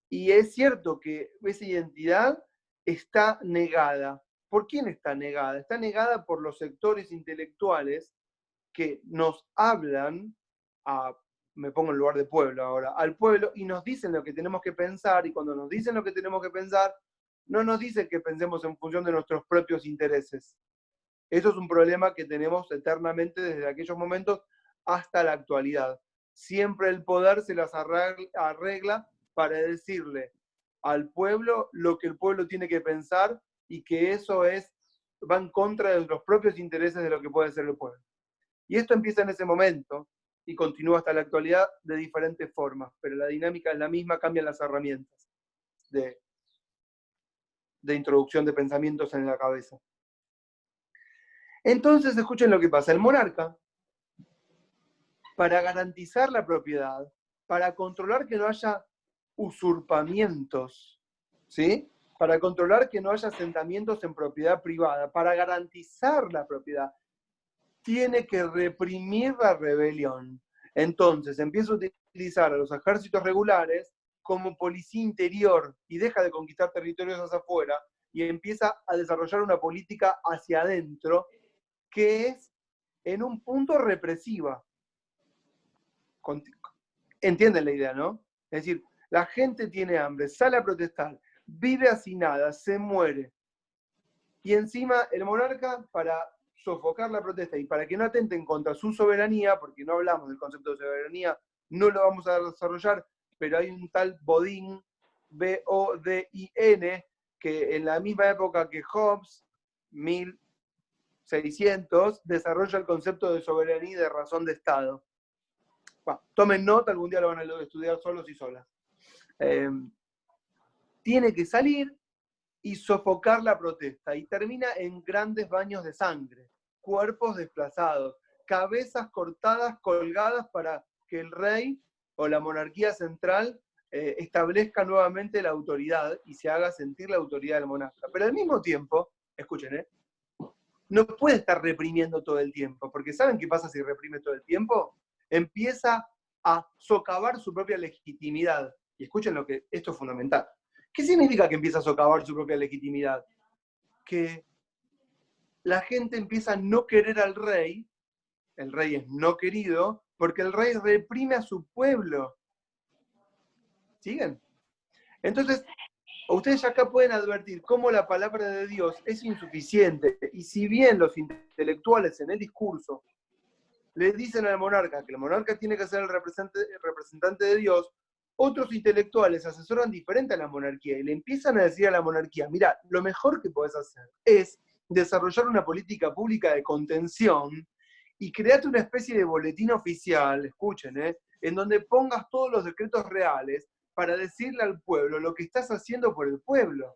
Y es cierto que esa identidad está negada. ¿Por quién está negada? Está negada por los sectores intelectuales que nos hablan, me pongo en lugar de pueblo ahora, al pueblo, y nos dicen lo que tenemos que pensar, y cuando nos dicen lo que tenemos que pensar, no nos dicen que pensemos en función de nuestros propios intereses. Eso es un problema que tenemos eternamente desde aquellos momentos hasta la actualidad. Siempre el poder se las arregla para decirle al pueblo lo que el pueblo tiene que pensar y que eso va en contra de los propios intereses de lo que puede ser el pueblo. Y esto empieza en ese momento y continúa hasta la actualidad de diferentes formas, pero la dinámica es la misma, cambian las herramientas de introducción de pensamientos en la cabeza. Entonces, escuchen lo que pasa. El monarca, para garantizar la propiedad, para controlar que no haya usurpamientos, ¿sí? Para controlar que no haya asentamientos en propiedad privada, para garantizar la propiedad, tiene que reprimir la rebelión. Entonces, empieza a utilizar a los ejércitos regulares como policía interior y deja de conquistar territorios hacia afuera y empieza a desarrollar una política hacia adentro que es en un punto represiva. Entienden la idea, ¿no? Es decir, la gente tiene hambre, sale a protestar, vive hacinada, se muere. Y encima el monarca, para sofocar la protesta y para que no atenten contra su soberanía, porque no hablamos del concepto de soberanía, no lo vamos a desarrollar, pero hay un tal Bodin, B-O-D-I-N, que en la misma época que Hobbes, 1600, desarrolla el concepto de soberanía y de razón de Estado. Bueno, tomen nota, algún día lo van a estudiar solos y solas. Tiene que salir y sofocar la protesta, y termina en grandes baños de sangre, cuerpos desplazados, cabezas cortadas, colgadas para que el rey o la monarquía central establezca nuevamente la autoridad y se haga sentir la autoridad del monarca. Pero al mismo tiempo, escuchen, no puede estar reprimiendo todo el tiempo, porque ¿saben qué pasa si reprime todo el tiempo? Empieza a socavar su propia legitimidad. Y escuchen esto es fundamental. ¿Qué significa que empieza a socavar su propia legitimidad? Que la gente empieza a no querer al rey, el rey es no querido, porque el rey reprime a su pueblo. ¿Siguen? Entonces, ustedes acá pueden advertir cómo la palabra de Dios es insuficiente, y si bien los intelectuales en el discurso le dicen al monarca que el monarca tiene que ser el representante de Dios, otros intelectuales asesoran diferente a la monarquía y le empiezan a decir a la monarquía, mira, lo mejor que podés hacer es desarrollar una política pública de contención y create una especie de boletín oficial, escuchen, en donde pongas todos los decretos reales para decirle al pueblo lo que estás haciendo por el pueblo.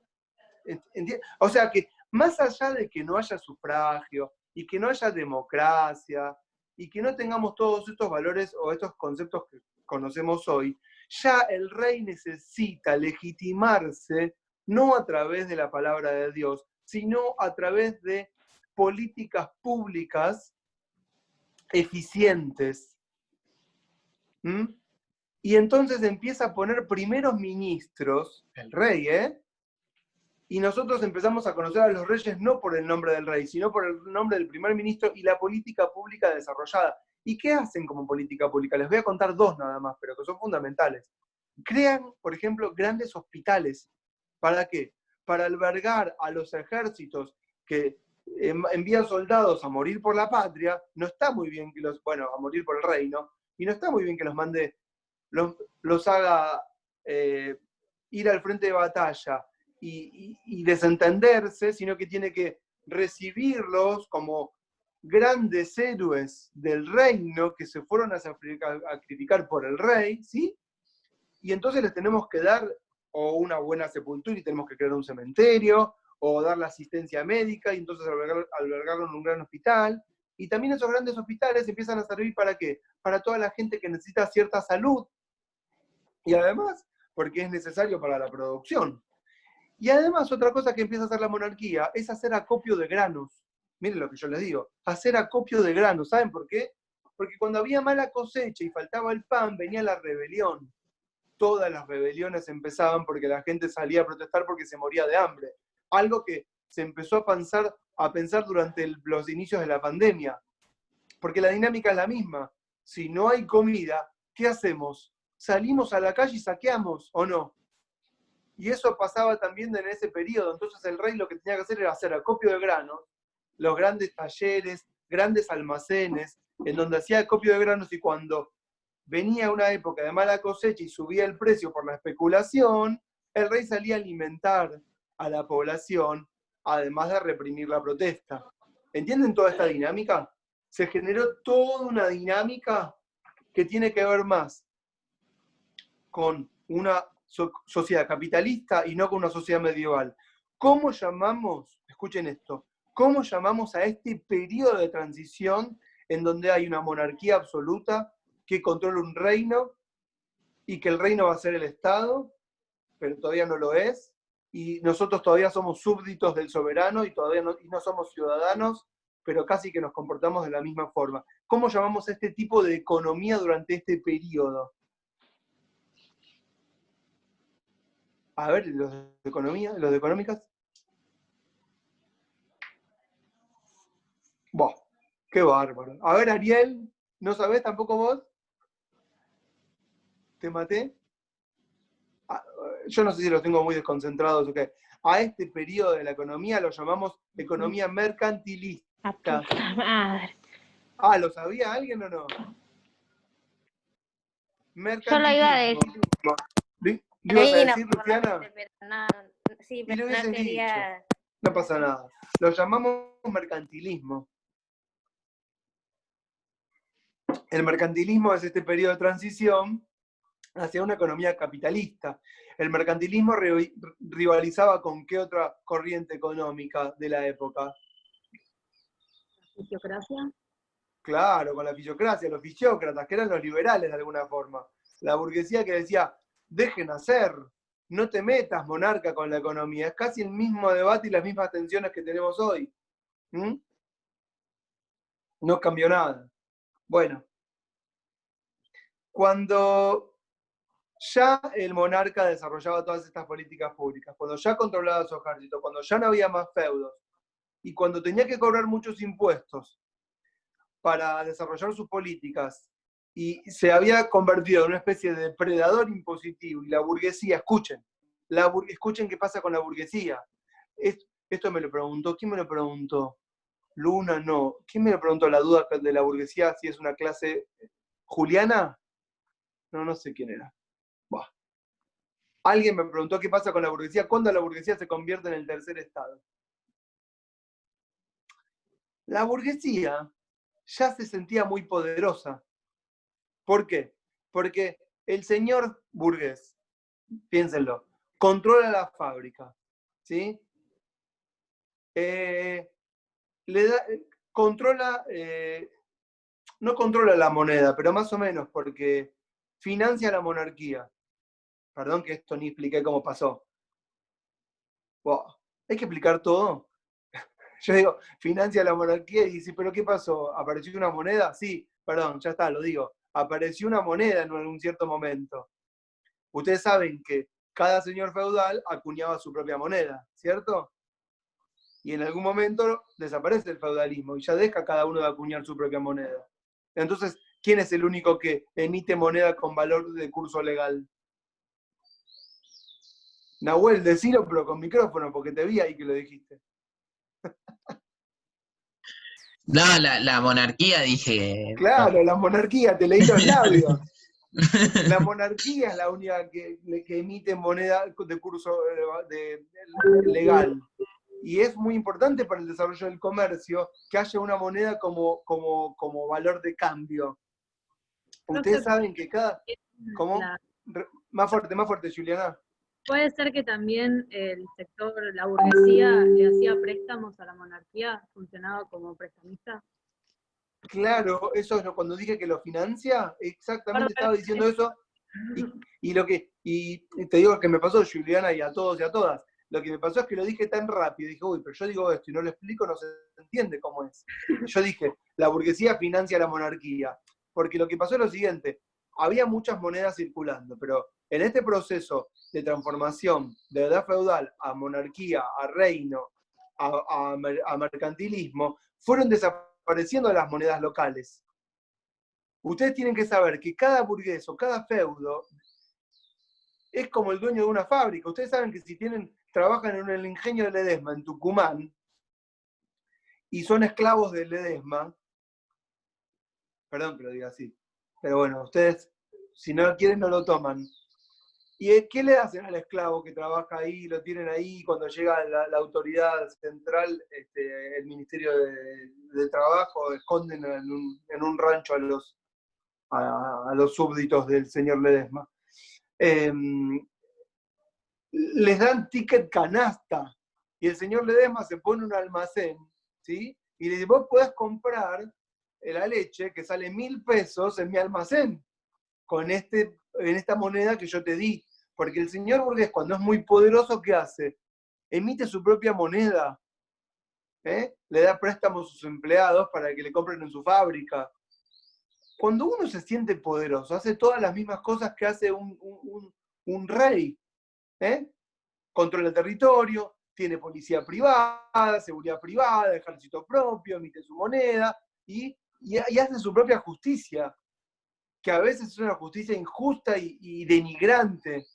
O sea que más allá de que no haya sufragio y que no haya democracia y que no tengamos todos estos valores o estos conceptos que conocemos hoy, ya el rey necesita legitimarse no a través de la palabra de Dios, sino a través de políticas públicas eficientes. Y entonces empieza a poner primeros ministros, el rey, y nosotros empezamos a conocer a los reyes no por el nombre del rey, sino por el nombre del primer ministro y la política pública desarrollada. ¿Y qué hacen como política pública? Les voy a contar dos nada más, pero que son fundamentales. Crean, por ejemplo, grandes hospitales. ¿Para qué? Para albergar a los ejércitos que envían soldados a morir por la patria. No está muy bien que a morir por el reino, y no está muy bien que los mande, los haga ir al frente de batalla y desentenderse, sino que tiene que recibirlos como grandes héroes del reino que se fueron a sacrificar por el rey, ¿sí? Y entonces les tenemos que dar o una buena sepultura y tenemos que crear un cementerio, o dar la asistencia médica y entonces albergarlo en un gran hospital. Y también esos grandes hospitales empiezan a servir ¿para qué? Para toda la gente que necesita cierta salud. Y además, porque es necesario para la producción. Y además, otra cosa que empieza a hacer la monarquía es hacer acopio de granos. Miren lo que yo les digo, hacer acopio de granos. ¿Saben por qué? Porque cuando había mala cosecha y faltaba el pan, venía la rebelión. Todas las rebeliones empezaban porque la gente salía a protestar porque se moría de hambre. Algo que se empezó a pensar durante los inicios de la pandemia. Porque la dinámica es la misma. Si no hay comida, ¿qué hacemos? Salimos a la calle y saqueamos, ¿o no? Y eso pasaba también en ese periodo. Entonces el rey lo que tenía que hacer era hacer acopio de granos, los grandes talleres, grandes almacenes, en donde hacía acopio de granos, y cuando venía una época de mala cosecha y subía el precio por la especulación, el rey salía a alimentar a la población, además de reprimir la protesta. ¿Entienden toda esta dinámica? Se generó toda una dinámica que tiene que ver más con una sociedad capitalista y no con una sociedad medieval. ¿Cómo llamamos, escuchen esto, cómo llamamos a este periodo de transición en donde hay una monarquía absoluta que controla un reino y que el reino va a ser el Estado, pero todavía no lo es, y nosotros todavía somos súbditos del soberano y todavía no somos ciudadanos, pero casi que nos comportamos de la misma forma? ¿Cómo llamamos a este tipo de economía durante este periodo? A ver, los de economía, los de económicas. Buah, qué bárbaro. A ver, Ariel, ¿no sabés tampoco vos? ¿Te maté? Yo no sé si los tengo muy desconcentrados o qué. A este periodo de la economía lo llamamos economía mercantilista. La puta madre. Ah, ¿lo sabía alguien o no? Yo lo iba a decir. ¿Lo ibas a Sí, decir, no, Luciana? pero no, sí, Y pero lo no hubiese quería. dicho. No pasa nada. Lo llamamos mercantilismo. El mercantilismo es este periodo de transición hacia una economía capitalista. El mercantilismo rivalizaba con qué otra corriente económica de la época. ¿Fisiocracia? Claro, con la fisiocracia, los fisiócratas, que eran los liberales de alguna forma. La burguesía que decía, dejen hacer, no te metas, monarca, con la economía. Es casi el mismo debate y las mismas tensiones que tenemos hoy. No cambió nada. Bueno, cuando ya el monarca desarrollaba todas estas políticas públicas, cuando ya controlaba su ejército, cuando ya no había más feudos, y cuando tenía que cobrar muchos impuestos para desarrollar sus políticas, y se había convertido en una especie de predador impositivo, y la burguesía, escuchen qué pasa con la burguesía. Esto me lo preguntó, ¿quién me lo preguntó? Luna, no. ¿Quién me lo preguntó la duda de la burguesía si es una clase? ¿Juliana? No sé quién era. Bah. Alguien me preguntó qué pasa con la burguesía, ¿cuándo la burguesía se convierte en el tercer estado? La burguesía ya se sentía muy poderosa. ¿Por qué? Porque el señor burgués, piénsenlo, controla la fábrica, ¿sí? Controla, no controla la moneda, pero más o menos, porque financia la monarquía. Perdón que esto ni expliqué cómo pasó. Wow. ¿Hay que explicar todo? Yo digo, financia la monarquía y dice, ¿pero qué pasó? ¿Apareció una moneda? Sí, perdón, ya está, lo digo. Apareció una moneda en un cierto momento. Ustedes saben que cada señor feudal acuñaba su propia moneda, ¿cierto? Y en algún momento desaparece el feudalismo y ya deja cada uno de acuñar su propia moneda. Entonces, ¿quién es el único que emite moneda con valor de curso legal? Nahuel, decilo, pero con micrófono, porque te vi ahí que lo dijiste. No, la monarquía, dije. Claro, la monarquía, te leí los labios. La monarquía es la única que emite moneda de curso legal. Y es muy importante para el desarrollo del comercio que haya una moneda como valor de cambio. Ustedes saben que cada... ¿Cómo? Más fuerte, Juliana. Puede ser que también el sector, la burguesía, le hacía préstamos a la monarquía, funcionaba como prestamista. Claro, eso es cuando dije que lo financia, exactamente estaba diciendo eso. Y te digo que me pasó, Juliana, y a todos y a todas. Lo que me pasó es que lo dije tan rápido, dije, uy, pero yo digo esto y no lo explico, no se entiende cómo es. Yo dije, la burguesía financia la monarquía. Porque lo que pasó es lo siguiente, había muchas monedas circulando, pero en este proceso de transformación de edad feudal a monarquía, a reino, a mercantilismo, fueron desapareciendo las monedas locales. Ustedes tienen que saber que cada burgués o cada feudo es como el dueño de una fábrica. Ustedes saben que si trabajan en el ingenio de Ledesma, en Tucumán, y son esclavos de Ledesma, perdón que lo diga así, pero bueno, ustedes, si no lo quieren, no lo toman. ¿Y qué le hacen al esclavo que trabaja ahí, lo tienen ahí, cuando llega la autoridad central, el Ministerio de Trabajo, esconden en un rancho a los súbditos del señor Ledesma? Les dan ticket canasta, y el señor Ledesma se pone un almacén, ¿sí? Y le dice, vos podés comprar la leche que sale 1.000 pesos en mi almacén, en esta moneda que yo te di. Porque el señor burgués, cuando es muy poderoso, ¿qué hace? Emite su propia moneda. Le da préstamos a sus empleados para que le compren en su fábrica. Cuando uno se siente poderoso, hace todas las mismas cosas que hace un rey. Controla el territorio, tiene policía privada, seguridad privada, ejército propio, emite su moneda y hace su propia justicia, que a veces es una justicia injusta y denigrante.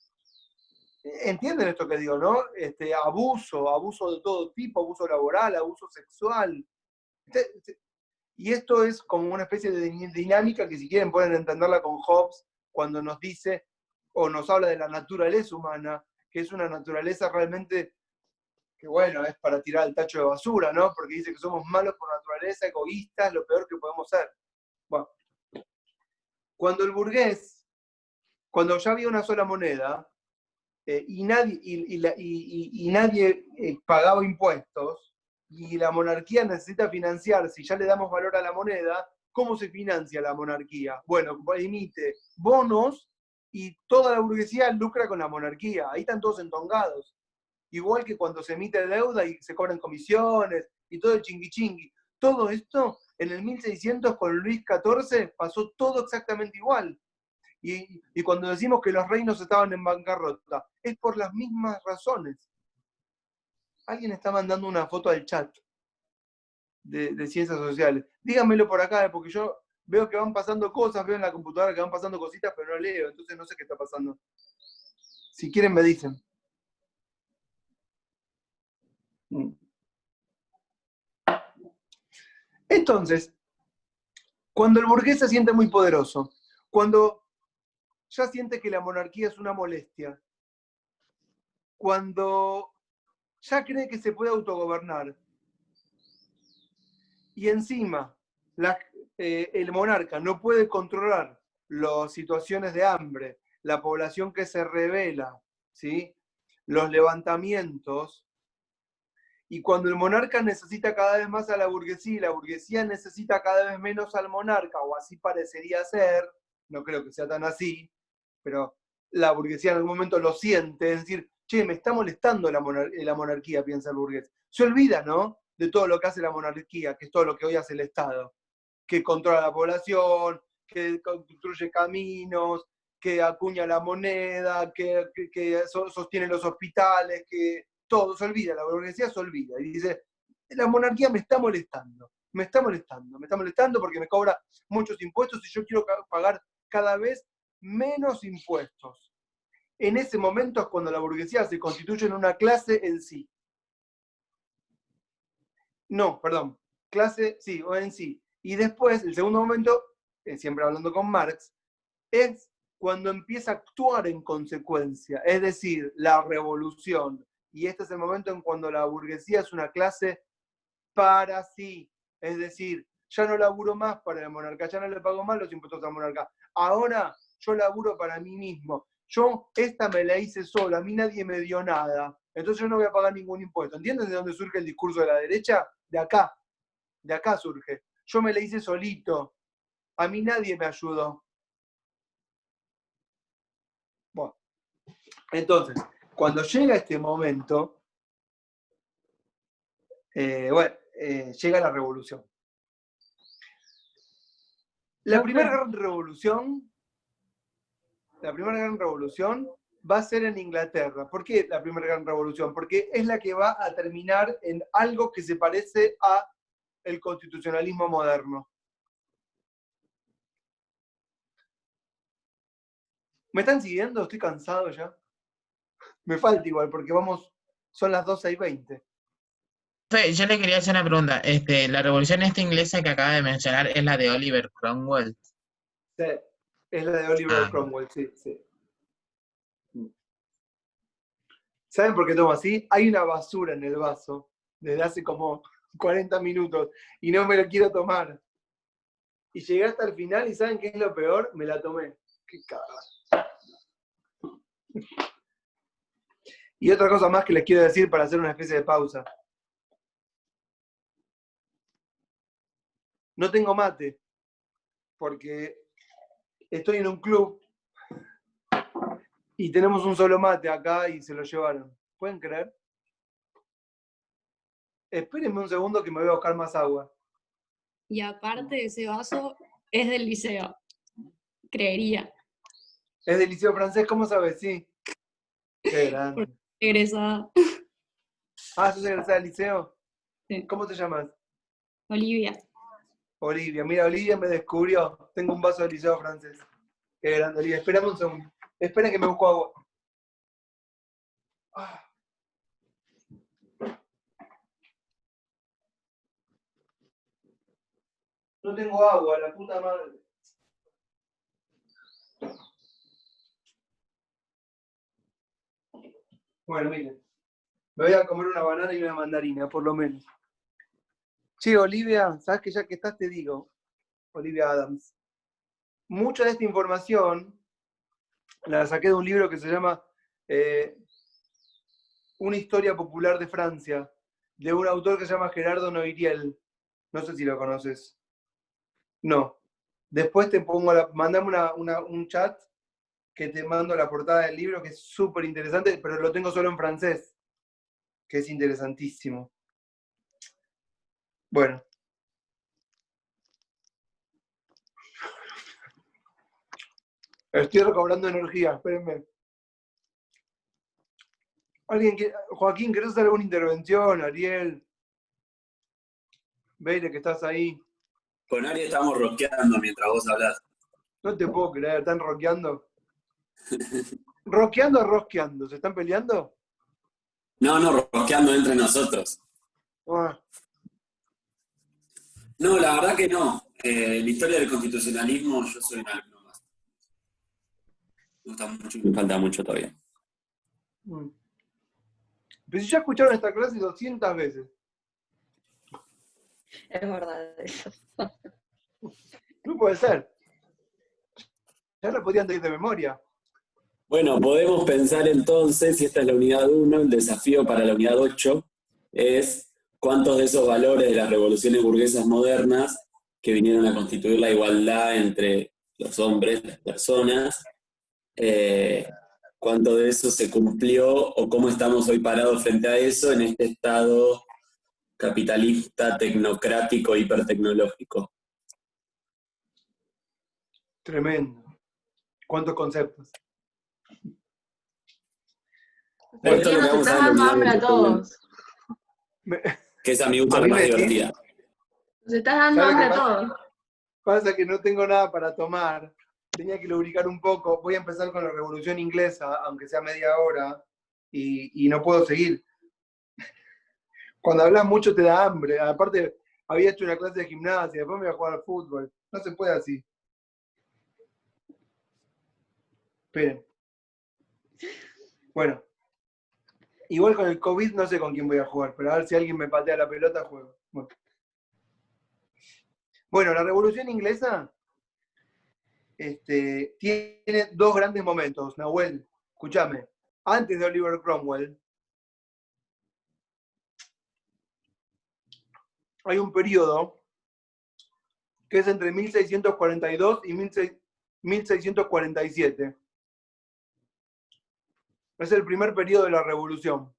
¿Entienden esto que digo, no? Abuso de todo tipo, abuso laboral, abuso sexual. Y esto es como una especie de dinámica que, si quieren, pueden entenderla con Hobbes cuando nos dice o nos habla de la naturaleza humana, que es una naturaleza realmente que, bueno, es para tirar al tacho de basura, ¿no? Porque dice que somos malos por naturaleza, egoístas, lo peor que podemos ser. Bueno, cuando el burgués, cuando ya había una sola moneda, y nadie pagaba impuestos, y la monarquía necesita financiarse, y ya le damos valor a la moneda, ¿cómo se financia la monarquía? Bueno, emite bonos, y toda la burguesía lucra con la monarquía. Ahí están todos entongados. Igual que cuando se emite deuda y se cobran comisiones, y todo el chingui chingui. Todo esto, en el 1600 con Luis XIV, pasó todo exactamente igual. Y cuando decimos que los reinos estaban en bancarrota, es por las mismas razones. Alguien está mandando una foto al chat de ciencias sociales. Díganmelo por acá, porque yo veo que van pasando cosas, veo en la computadora que van pasando cositas, pero no leo, entonces no sé qué está pasando. Si quieren me dicen. Entonces, cuando el burgués se siente muy poderoso, cuando ya siente que la monarquía es una molestia, cuando ya cree que se puede autogobernar, y encima el monarca no puede controlar las situaciones de hambre, la población que se rebela, ¿sí? Los levantamientos, y cuando el monarca necesita cada vez más a la burguesía y la burguesía necesita cada vez menos al monarca, o así parecería ser, no creo que sea tan así, pero la burguesía en algún momento lo siente, es decir, che, me está molestando la monarquía, piensa el burgués. Se olvida, ¿no? de todo lo que hace la monarquía, que es todo lo que hoy hace el Estado, que controla la población, que construye caminos, que acuña la moneda, que sostiene los hospitales, que todo se olvida, la burguesía se olvida. Y dice, la monarquía me está molestando porque me cobra muchos impuestos y yo quiero pagar cada vez menos impuestos. En ese momento es cuando la burguesía se constituye en una clase en sí. No, perdón, clase, sí, o en sí. Y después, el segundo momento, siempre hablando con Marx, es cuando empieza a actuar en consecuencia, es decir, la revolución. Y este es el momento en cuando la burguesía es una clase para sí. Es decir, ya no laburo más para la monarca, ya no le pago más los impuestos a la monarca. Ahora yo laburo para mí mismo. Yo esta me la hice solo, a mí nadie me dio nada. Entonces yo no voy a pagar ningún impuesto. ¿Entienden de dónde surge el discurso de la derecha? De acá surge. Yo me la hice solito. A mí nadie me ayudó. Bueno, entonces, cuando llega este momento, llega la revolución. La primera gran revolución va a ser en Inglaterra. ¿Por qué la primera gran revolución? Porque es la que va a terminar en algo que se parece a el constitucionalismo moderno. ¿Me están siguiendo? Estoy cansado ya. Me falta igual, porque son las 12:20. Yo le quería hacer una pregunta. La revolución inglesa que acaba de mencionar es la de Oliver Cromwell. Sí, es la de Oliver Cromwell, sí. ¿Saben por qué tomo así? Hay una basura en el vaso desde hace como 40 minutos y no me lo quiero tomar. Y llegué hasta el final y ¿saben qué es lo peor? Me la tomé. ¡Qué cagada! Y otra cosa más que les quiero decir para hacer una especie de pausa. No tengo mate, porque estoy en un club y tenemos un solo mate acá y se lo llevaron. ¿Pueden creer? Espérenme un segundo que me voy a buscar más agua. Y aparte ese vaso es del liceo, creería. ¿Es del liceo francés? ¿Cómo sabes? Sí. Qué grande. Egresada. Ah, ¿sos egresada del liceo? Sí. ¿Cómo te llamas? Olivia. Olivia. Mira, Olivia me descubrió. Tengo un vaso del liceo francés. Qué grande, Olivia. Espérame un segundo. Esperen que me busco agua. Ah. No tengo agua, la puta madre. Bueno, miren. Me voy a comer una banana y una mandarina, por lo menos. Che, Olivia, ¿sabes que ya que estás te digo? Olivia Adams. Mucha de esta información la saqué de un libro que se llama Una historia popular de Francia, de un autor que se llama Gerardo Noiriel. No sé si lo conoces. No. Después te pongo, mandame un chat que te mando la portada del libro, que es súper interesante, pero lo tengo solo en francés, que es interesantísimo. Bueno. Estoy recobrando energía, espérenme. Joaquín, ¿querés hacer alguna intervención? Ariel. Veire, que estás ahí. Con Ari estamos rosqueando mientras vos hablás. No te puedo creer, ¿están rosqueando? ¿Rosqueando o rosqueando? ¿Se están peleando? No, rosqueando entre nosotros. Ah. No, la verdad que no. La historia del constitucionalismo, yo soy un alumno más. Me gusta mucho y me falta mucho todavía. Pero si ya escucharon esta clase 200 veces. Es verdad eso. No puede ser. Ya lo podían decir de memoria. Bueno, podemos pensar entonces, y esta es la unidad 1, el desafío para la unidad 8 es cuántos de esos valores de las revoluciones burguesas modernas que vinieron a constituir la igualdad entre los hombres, las personas, cuánto de eso se cumplió o cómo estamos hoy parados frente a eso en este estado capitalista, tecnocrático, hipertecnológico. Tremendo. ¿Cuántos conceptos? Pero esto es lo que vamos a ver en la unidad a todos. que esa me gusta A la mí más me- divertida. Nos estás dando ¿Sabes lo hambre a que pasa? todos. Pasa que no tengo nada para tomar. Tenía que lubricar un poco. Voy a empezar con la Revolución Inglesa, aunque sea media hora, y no puedo seguir. Cuando hablas mucho te da hambre. Aparte, había hecho una clase de gimnasia, después me iba a jugar al fútbol. No se puede así. Esperen. Bueno. Igual con el COVID no sé con quién voy a jugar, pero a ver si alguien me patea la pelota, juego. Bueno, la Revolución Inglesa tiene dos grandes momentos. Nahuel, escúchame. Antes de Oliver Cromwell, hay un periodo que es entre 1642 y 1647. Es el primer periodo de la Revolución.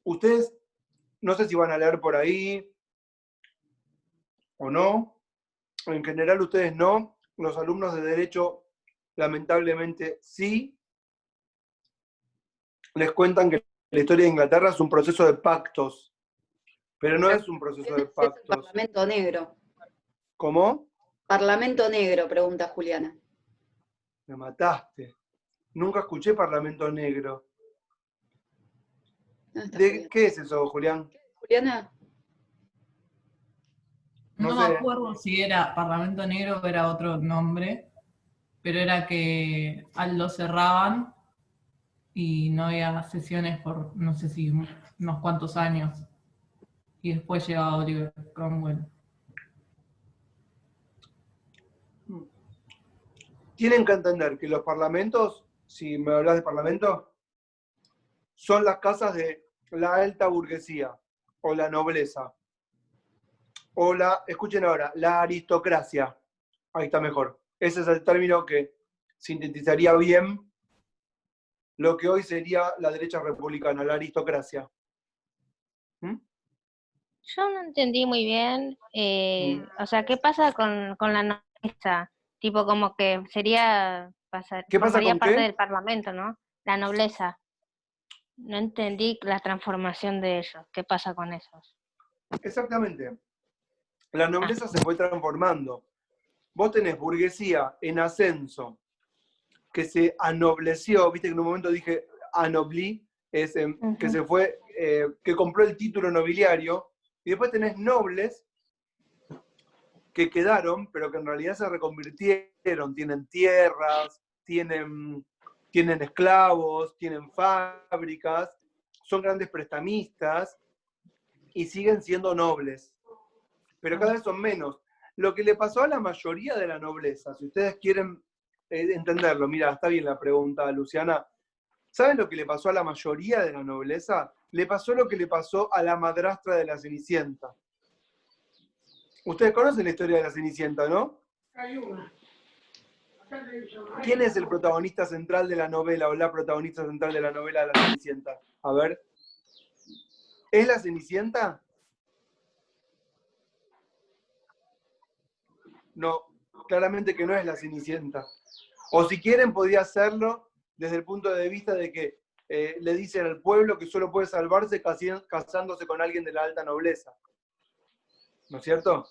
Ustedes, no sé si van a leer por ahí o no. En general ustedes no. Los alumnos de Derecho, lamentablemente, sí. Les cuentan que la historia de Inglaterra es un proceso de pactos. Pero no es un proceso de Es el pactos. Parlamento Negro. ¿Cómo? Parlamento Negro, pregunta Juliana. Me mataste. Nunca escuché Parlamento Negro. ¿Dónde está ¿De Juliana? qué es eso, Julián? Juliana, No No me sé. acuerdo si era Parlamento Negro o era otro nombre, pero era que lo cerraban y no había sesiones por no sé si unos cuantos años. Y después llegaba Oliver Cromwell. Tienen que entender que los parlamentos, si me hablas de parlamento, son las casas de la alta burguesía o la nobleza. O escuchen ahora, la aristocracia. Ahí está mejor. Ese es el término que sintetizaría bien lo que hoy sería la derecha republicana, la aristocracia. Yo no entendí muy bien, o sea, ¿qué pasa con la nobleza? Tipo, como que ¿Qué pasa formaría con parte qué? del Parlamento, ¿no? La nobleza. No entendí la transformación de ellos. ¿Qué pasa con esos? Exactamente. La nobleza se fue transformando. Vos tenés burguesía en ascenso, que se anobleció, viste que en un momento dije anoblí, que se fue, que compró el título nobiliario, y después tenés nobles que quedaron, pero que en realidad se reconvirtieron, tienen tierras, tienen esclavos, tienen fábricas, son grandes prestamistas y siguen siendo nobles, pero cada vez son menos. Lo que le pasó a la mayoría de la nobleza, si ustedes quieren entenderlo, mira, está bien la pregunta, Luciana. ¿Saben lo que le pasó a la mayoría de la nobleza? Le pasó lo que le pasó a la madrastra de la Cenicienta. Ustedes conocen la historia de la Cenicienta, ¿no? ¿Quién es el protagonista central de la novela o la protagonista central de la novela de la Cenicienta? A ver. ¿Es la Cenicienta? No, claramente que no es la Cenicienta. O si quieren, podría hacerlo desde el punto de vista de que le dicen al pueblo que solo puede salvarse casándose con alguien de la alta nobleza. ¿No es cierto?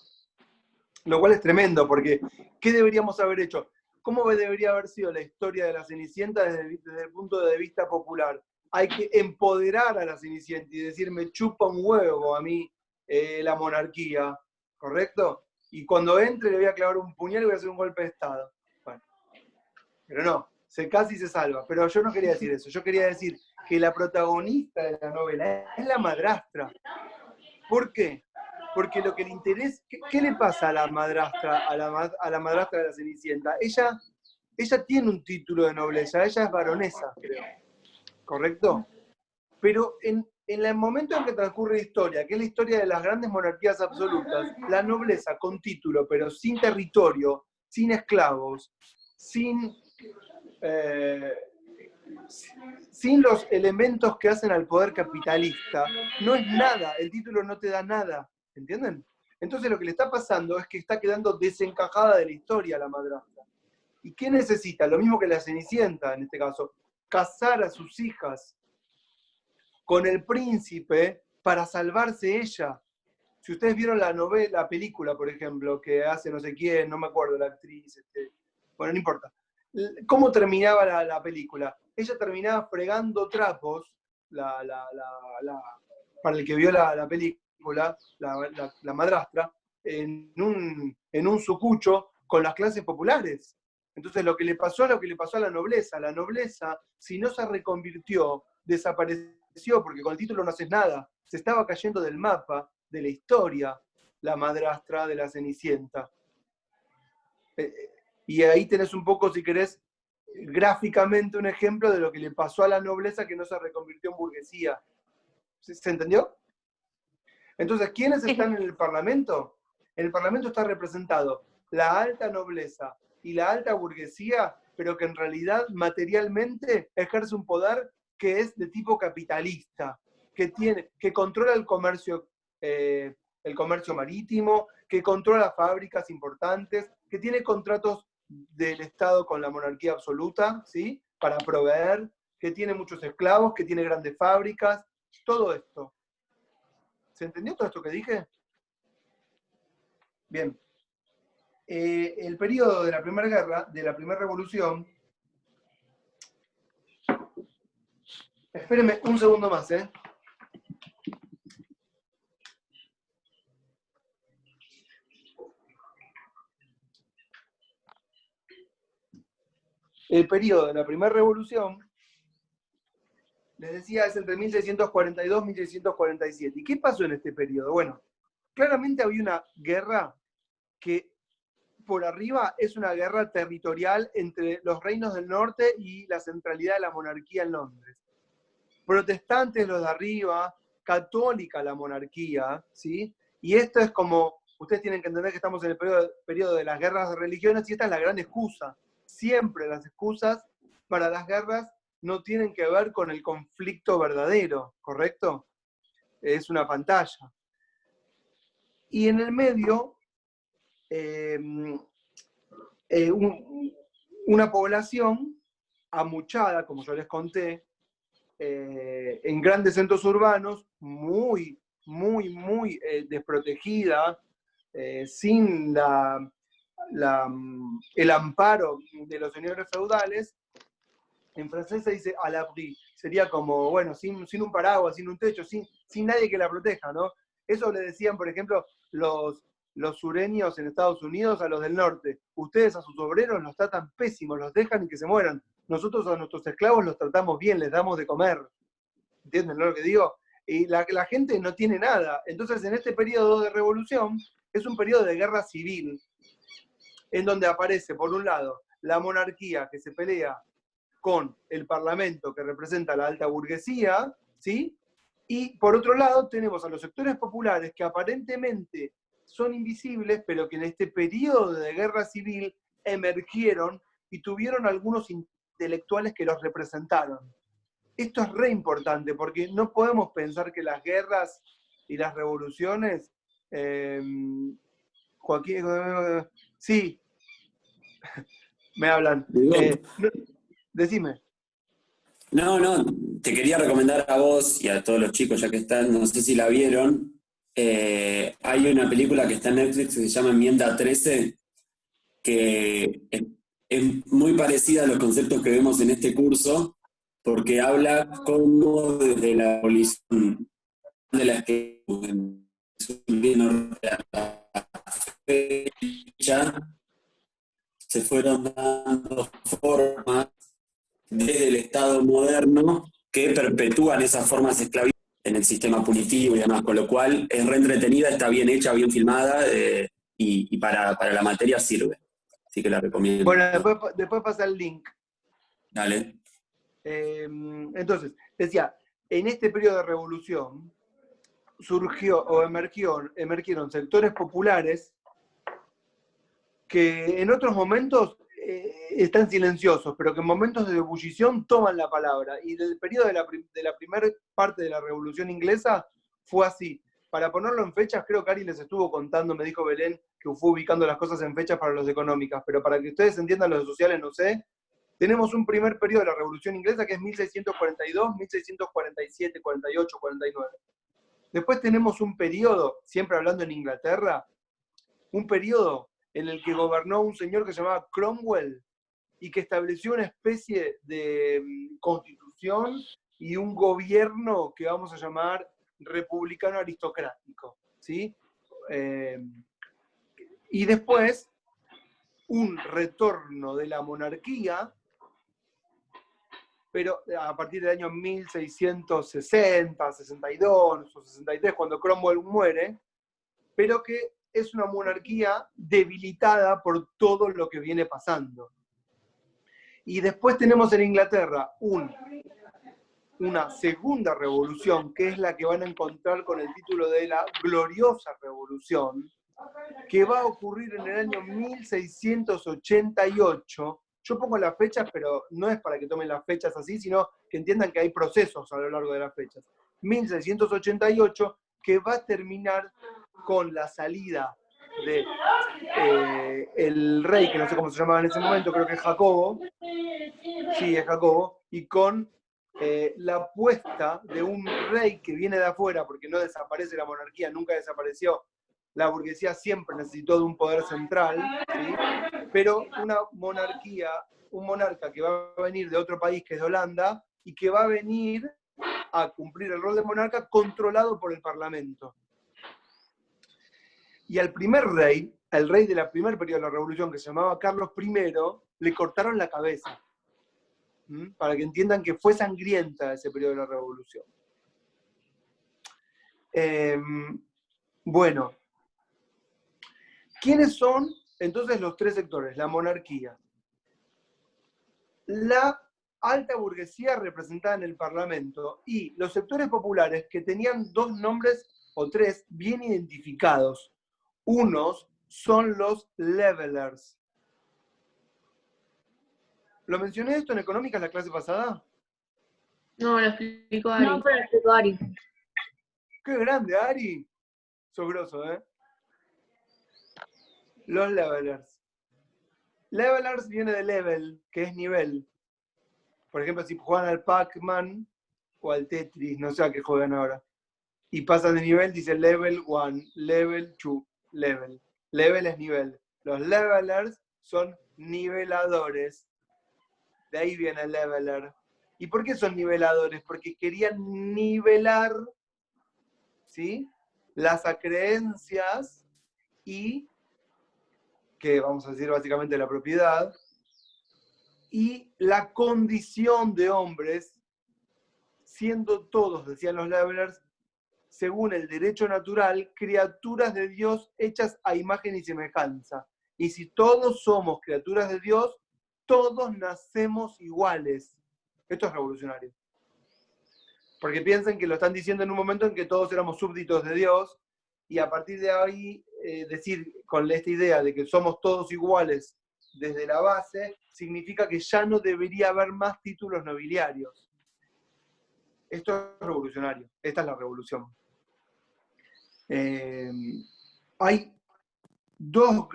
Lo cual es tremendo, porque ¿qué deberíamos haber hecho? ¿Cómo debería haber sido la historia de la Cenicienta desde el punto de vista popular? Hay que empoderar a la Cenicienta y decir, me chupa un huevo a mí la monarquía, ¿correcto? Y cuando entre le voy a clavar un puñal y voy a hacer un golpe de Estado. Bueno, pero no, casi se salva. Pero yo no quería decir eso, yo quería decir que la protagonista de la novela es la madrastra. ¿Por qué? Porque lo que le interesa, ¿qué le pasa a la madrastra, a la madrastra de la Cenicienta? Ella tiene un título de nobleza, ella es baronesa, creo. ¿Correcto? Pero en el momento en que transcurre la historia, que es la historia de las grandes monarquías absolutas, la nobleza con título, pero sin territorio, sin esclavos, sin sin los elementos que hacen al poder capitalista, no es nada, el título no te da nada, ¿entienden? Entonces lo que le está pasando es que está quedando desencajada de la historia la madrastra. ¿Y qué necesita? Lo mismo que la Cenicienta, en este caso, casar a sus hijas con el príncipe para salvarse ella. Si ustedes vieron la película, por ejemplo, que hace no sé quién, no me acuerdo, la actriz, bueno, no importa. ¿Cómo terminaba la película? Ella terminaba fregando trapos, para el que vio la película, la madrastra, en un sucucho con las clases populares. Entonces lo que le pasó a la nobleza, si no se reconvirtió, desapareció, porque con el título no haces nada, se estaba cayendo del mapa, de la historia, la madrastra de la Cenicienta. Y ahí tenés un poco, si querés, gráficamente un ejemplo de lo que le pasó a la nobleza que no se reconvirtió en burguesía. ¿Se entendió? Entonces, ¿quiénes están en el Parlamento? En el Parlamento está representado la alta nobleza y la alta burguesía, pero que en realidad materialmente ejerce un poder que es de tipo capitalista, que controla el comercio marítimo, que controla fábricas importantes, que tiene contratos del Estado con la monarquía absoluta, ¿sí? Para proveer, que tiene muchos esclavos, que tiene grandes fábricas, todo esto. ¿Se entendió todo esto que dije? Bien. El periodo de la Primera Guerra, de la Primera Revolución, espérenme un segundo más, ¿eh? El periodo de la Primera Revolución, les decía, es entre 1642 y 1647. ¿Y qué pasó en este periodo? Bueno, claramente había una guerra que por arriba es una guerra territorial entre los reinos del norte y la centralidad de la monarquía en Londres. Protestantes los de arriba, católica la monarquía, ¿sí? Y esto es como, ustedes tienen que entender que estamos en el periodo de las guerras de religiones y esta es la gran excusa. Siempre las excusas para las guerras no tienen que ver con el conflicto verdadero, ¿correcto? Es una pantalla. Y en el medio, una población amuchada, como yo les conté, en grandes centros urbanos, muy desprotegida, sin el amparo de los señores feudales. En francés se dice à l'abri, sería como, bueno, sin un paraguas, sin un techo, sin nadie que la proteja, ¿no? Eso le decían, por ejemplo, los sureños en Estados Unidos a los del norte. Ustedes a sus obreros los tratan pésimos, los dejan y que se mueran. Nosotros a nuestros esclavos los tratamos bien, les damos de comer. ¿Entienden lo que digo? Y la gente no tiene nada. Entonces, en este periodo de revolución, es un periodo de guerra civil, en donde aparece, por un lado, la monarquía que se pelea con el parlamento que representa a la alta burguesía, ¿sí? Y por otro lado tenemos a los sectores populares que aparentemente son invisibles, pero que en este periodo de guerra civil emergieron y tuvieron algunos intelectuales que los representaron. Esto es re importante, porque no podemos pensar que las guerras y las revoluciones... Joaquín, sí, me hablan. Decime. No, te quería recomendar a vos y a todos los chicos, ya que están, no sé si la vieron, hay una película que está en Netflix que se llama Enmienda 13, que es muy parecida a los conceptos que vemos en este curso, porque habla cómo desde la abolición de la que se fueron dando formas desde el Estado moderno que perpetúan esas formas esclavistas en el sistema punitivo y demás, con lo cual es re entretenida, está bien hecha, bien filmada y para la materia sirve. Así que la recomiendo. Bueno, después pasa el link. Dale. Entonces, decía, en este periodo de revolución surgió o emergieron sectores populares que en otros momentos están silenciosos, pero que en momentos de ebullición toman la palabra. Y del periodo de la primera parte de la Revolución Inglesa fue así. Para ponerlo en fechas, creo que Ari les estuvo contando, me dijo Belén, que fue ubicando las cosas en fechas para los de económicas, pero para que ustedes entiendan los de sociales, no sé, tenemos un primer periodo de la Revolución Inglesa que es 1642, 1647, 48, 49. Después tenemos un periodo, siempre hablando en Inglaterra, un periodo en el que gobernó un señor que se llamaba Cromwell y que estableció una especie de constitución y un gobierno que vamos a llamar republicano aristocrático, ¿sí? Y después un retorno de la monarquía, pero a partir del año 1660, 62 o 63, cuando Cromwell muere, pero que es una monarquía debilitada por todo lo que viene pasando. Y después tenemos en Inglaterra una segunda revolución, que es la que van a encontrar con el título de la Gloriosa Revolución, que va a ocurrir en el año 1688. Yo pongo las fechas, pero no es para que tomen las fechas así, sino que entiendan que hay procesos a lo largo de las fechas. 1688, que va a terminar con la salida de el rey, que no sé cómo se llamaba en ese momento, creo que es Jacobo. Sí, es Jacobo. Y con la puesta de un rey que viene de afuera, porque no desaparece la monarquía, nunca desapareció. La burguesía siempre necesitó de un poder central, ¿sí? Pero una monarquía, un monarca que va a venir de otro país, que es de Holanda, y que va a venir a cumplir el rol de monarca controlado por el Parlamento. Y al primer rey, el rey de la primer periodo de la Revolución, que se llamaba Carlos I, le cortaron la cabeza. Para que entiendan que fue sangrienta ese periodo de la Revolución. Bueno, ¿quiénes son entonces los tres sectores? La monarquía, la alta burguesía representada en el Parlamento y los sectores populares que tenían dos nombres o tres bien identificados. Unos son los levelers. ¿Lo mencioné esto en Económicas la clase pasada? No, lo explicó Ari. No, pero lo explicó Ari. ¡Qué grande, Ari! Sos grosso, ¿eh? Los levelers. Levelers viene de level, que es nivel. Por ejemplo, si juegan al Pac-Man o al Tetris, no sé a qué juegan ahora, y pasan de nivel, dice level 1, level 2, level. Level es nivel. Los levelers son niveladores. De ahí viene el leveler. ¿Y por qué son niveladores? Porque querían nivelar, ¿sí?, las acreencias y, que vamos a decir básicamente la propiedad, y la condición de hombres, siendo todos, decían los levelers, según el derecho natural, criaturas de Dios hechas a imagen y semejanza. Y si todos somos criaturas de Dios, todos nacemos iguales. Esto es revolucionario. Porque piensen que lo están diciendo en un momento en que todos éramos súbditos de Dios, y a partir de ahí decir con esta idea de que somos todos iguales desde la base, significa que ya no debería haber más títulos nobiliarios. Esto es revolucionario. Esta es la revolución. Hay dos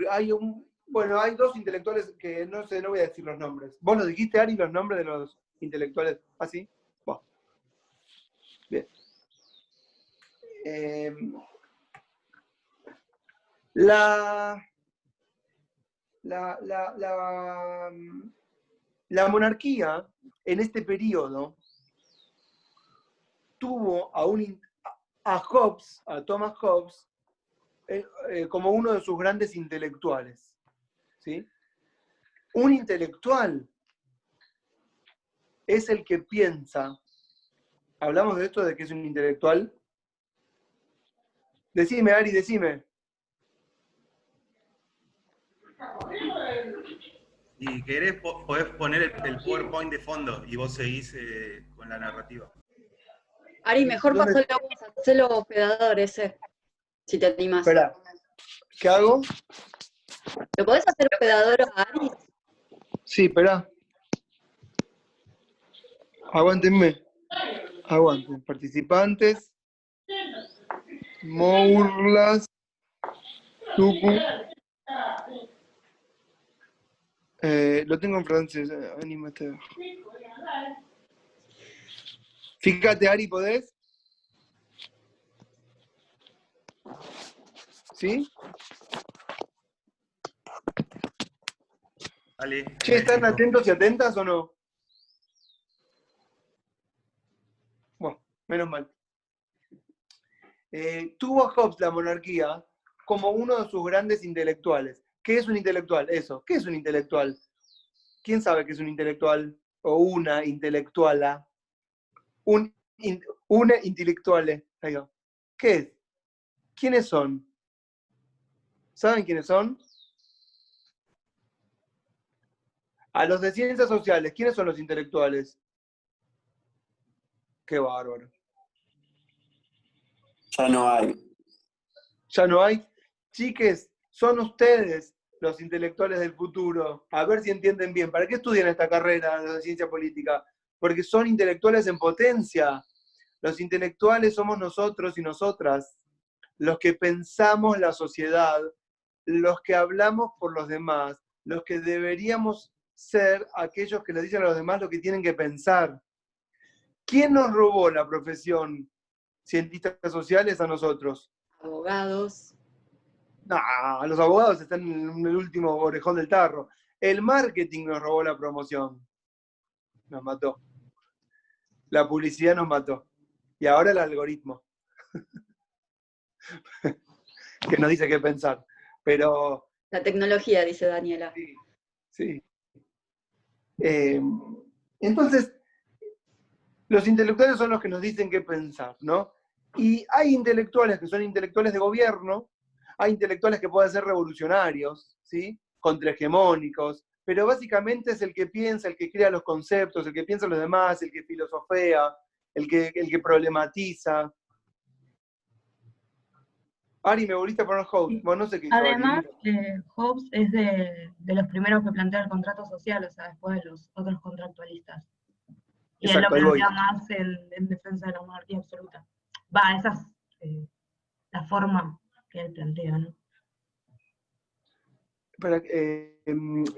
intelectuales que no sé, no voy a decir los nombres. ¿Vos los dijiste, Ari, los nombres de los intelectuales? ¿Ah, sí? Bueno. Bien. La monarquía en este periodo tuvo a Hobbes, a Thomas Hobbes, como uno de sus grandes intelectuales, ¿sí? Un intelectual es el que piensa. ¿Hablamos de esto de que es un intelectual? Decime, Ari, decime. Si querés, podés poner el PowerPoint de fondo y vos seguís con la narrativa. Ari, mejor hacelo hospedador ese, si te animas. Espera, ¿qué hago? ¿Lo podés hacer hospedador a Ari? Sí, esperá. Aguántenme. Aguanten. Participantes. Mourlas. Tucu. Lo tengo en francés. Anímate. Fíjate, Ari, ¿podés? ¿Sí? Dale. Che, ¿están atentos y atentas o no? Bueno, menos mal. Tuvo a Hobbes la monarquía como uno de sus grandes intelectuales. ¿Qué es un intelectual? Eso. ¿Qué es un intelectual? ¿Quién sabe qué es un intelectual? O una intelectuala. Una intelectuale. Ahí va. ¿Qué es? ¿Quiénes son? ¿Saben quiénes son? A los de ciencias sociales, ¿quiénes son los intelectuales? Qué bárbaro. Ya no hay. Ya no hay. Chiques, son ustedes los intelectuales del futuro. A ver si entienden bien. ¿Para qué estudian esta carrera de ciencia política? Porque son intelectuales en potencia. Los intelectuales somos nosotros y nosotras, los que pensamos la sociedad, los que hablamos por los demás, los que deberíamos ser aquellos que les dicen a los demás lo que tienen que pensar. ¿Quién nos robó la profesión cientistas sociales a nosotros? Abogados. No, los abogados están en el último orejón del tarro. El marketing nos robó la promoción. Nos mató. La publicidad nos mató. Y ahora el algoritmo. Que nos dice qué pensar. Pero... La tecnología, dice Daniela. Sí. Entonces, los intelectuales son los que nos dicen qué pensar, ¿no? Y hay intelectuales que son intelectuales de gobierno, hay intelectuales que pueden ser revolucionarios, ¿sí? Contrahegemónicos, pero básicamente es el que piensa, el que crea los conceptos, el que piensa en los demás, el que filosofea, el que problematiza. Ari, me volviste a poner Hobbes. Bueno, no sé qué hizo Además, Ari. Hobbes es de los primeros que plantea el contrato social, o sea, después de los otros contractualistas. Y él lo Exacto, ahí voy. plantea más en defensa de la monarquía absoluta. Esa es la forma que él plantea, ¿no?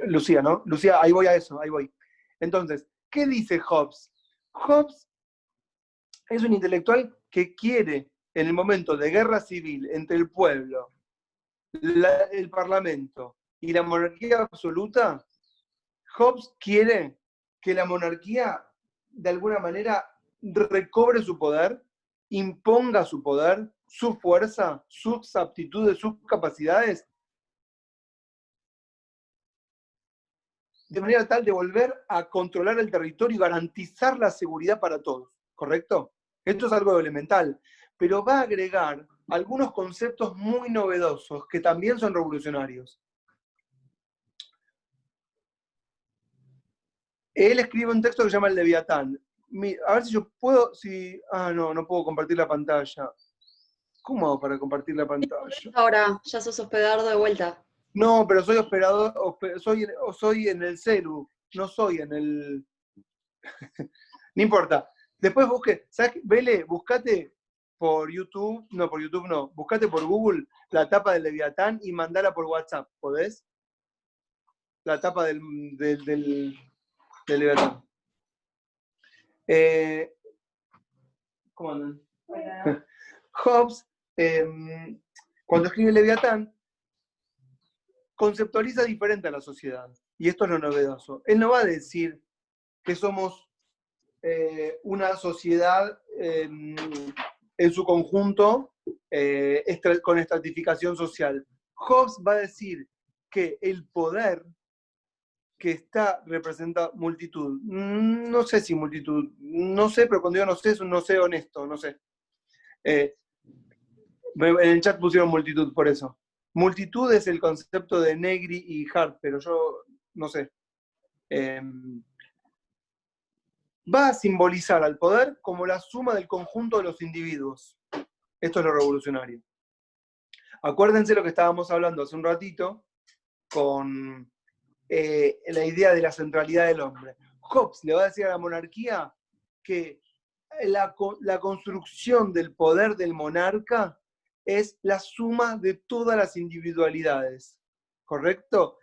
Lucía, ¿no? Lucía, ahí voy a eso, ahí voy. Entonces, ¿qué dice Hobbes? Hobbes es un intelectual que quiere, en el momento de guerra civil entre el pueblo, el parlamento y la monarquía absoluta, Hobbes quiere que la monarquía, de alguna manera, recobre su poder, imponga su poder, su fuerza, sus aptitudes, sus capacidades, de manera tal de volver a controlar el territorio y garantizar la seguridad para todos, ¿correcto? Esto es algo elemental, pero va a agregar algunos conceptos muy novedosos que también son revolucionarios. Él escribe un texto que se llama El Leviatán. A ver si yo puedo, no puedo compartir la pantalla. ¿Cómo hago para compartir la pantalla? Ahora, ya sos hospedador de vuelta. No, pero soy hospedador, soy en el celu, no soy en el... No importa. Después busque, ¿sabes? Vele, buscate por YouTube, buscate por Google la tapa del Leviatán y mandala por WhatsApp, ¿podés? La tapa del Leviatán. ¿Cómo andan? Hobbes, cuando escribe Leviatán, conceptualiza diferente a la sociedad. Y esto es lo novedoso. Él no va a decir que somos una sociedad en su conjunto con estratificación social. Hobbes va a decir que el poder que está representa multitud. No sé si multitud, no sé, pero cuando digo no sé, es un no sé honesto, no sé. En el chat pusieron multitud por eso. Multitud es el concepto de Negri y Hart, pero yo no sé. Va a simbolizar al poder como la suma del conjunto de los individuos. Esto es lo revolucionario. Acuérdense lo que estábamos hablando hace un ratito con la idea de la centralidad del hombre. Hobbes le va a decir a la monarquía que la construcción del poder del monarca es la suma de todas las individualidades, ¿correcto?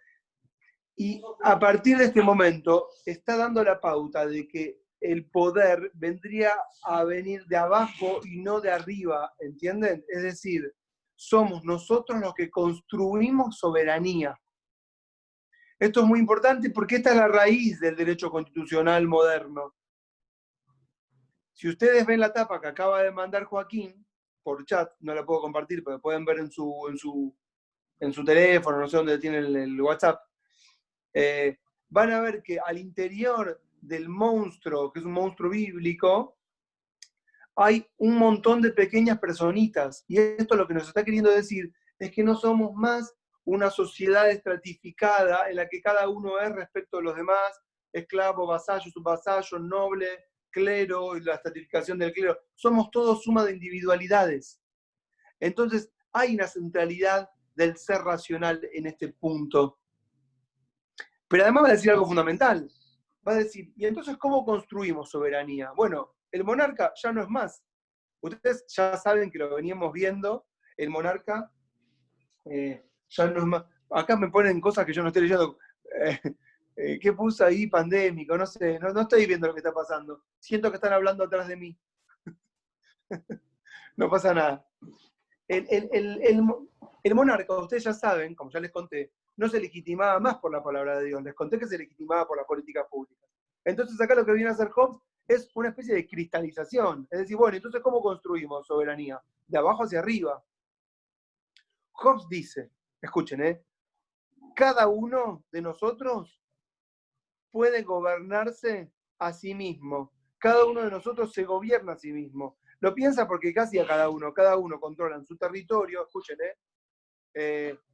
Y a partir de este momento está dando la pauta de que el poder vendría a venir de abajo y no de arriba, ¿entienden? Es decir, somos nosotros los que construimos soberanía. Esto es muy importante porque esta es la raíz del derecho constitucional moderno. Si ustedes ven la tapa que acaba de mandar Joaquín, por chat, no la puedo compartir, pero pueden ver en su teléfono, no sé dónde tienen el WhatsApp, van a ver que al interior del monstruo, que es un monstruo bíblico, hay un montón de pequeñas personitas. Y esto lo que nos está queriendo decir es que no somos más una sociedad estratificada en la que cada uno es respecto a los demás, esclavo, vasallo, subvasallo, noble, clero, y la estratificación del clero. Somos todos suma de individualidades. Entonces, hay una centralidad del ser racional en este punto. Pero además va a decir algo fundamental. Va a decir, ¿y entonces cómo construimos soberanía? Bueno, el monarca ya no es más. Ustedes ya saben que lo veníamos viendo, el monarca ya no es más. Acá me ponen cosas que yo no estoy leyendo. ¿Qué puso ahí? Pandémico, no sé, no estoy viendo lo que está pasando. Siento que están hablando atrás de mí. No pasa nada. El monarca, ustedes ya saben, como ya les conté, no se legitimaba más por la palabra de Dios. Les conté que se legitimaba por la política pública. Entonces acá lo que viene a hacer Hobbes es una especie de cristalización. Es decir, bueno, entonces ¿cómo construimos soberanía? De abajo hacia arriba. Hobbes dice, escuchen, cada uno de nosotros puede gobernarse a sí mismo. Cada uno de nosotros se gobierna a sí mismo. Lo piensa porque casi a cada uno controla en su territorio, escuchen,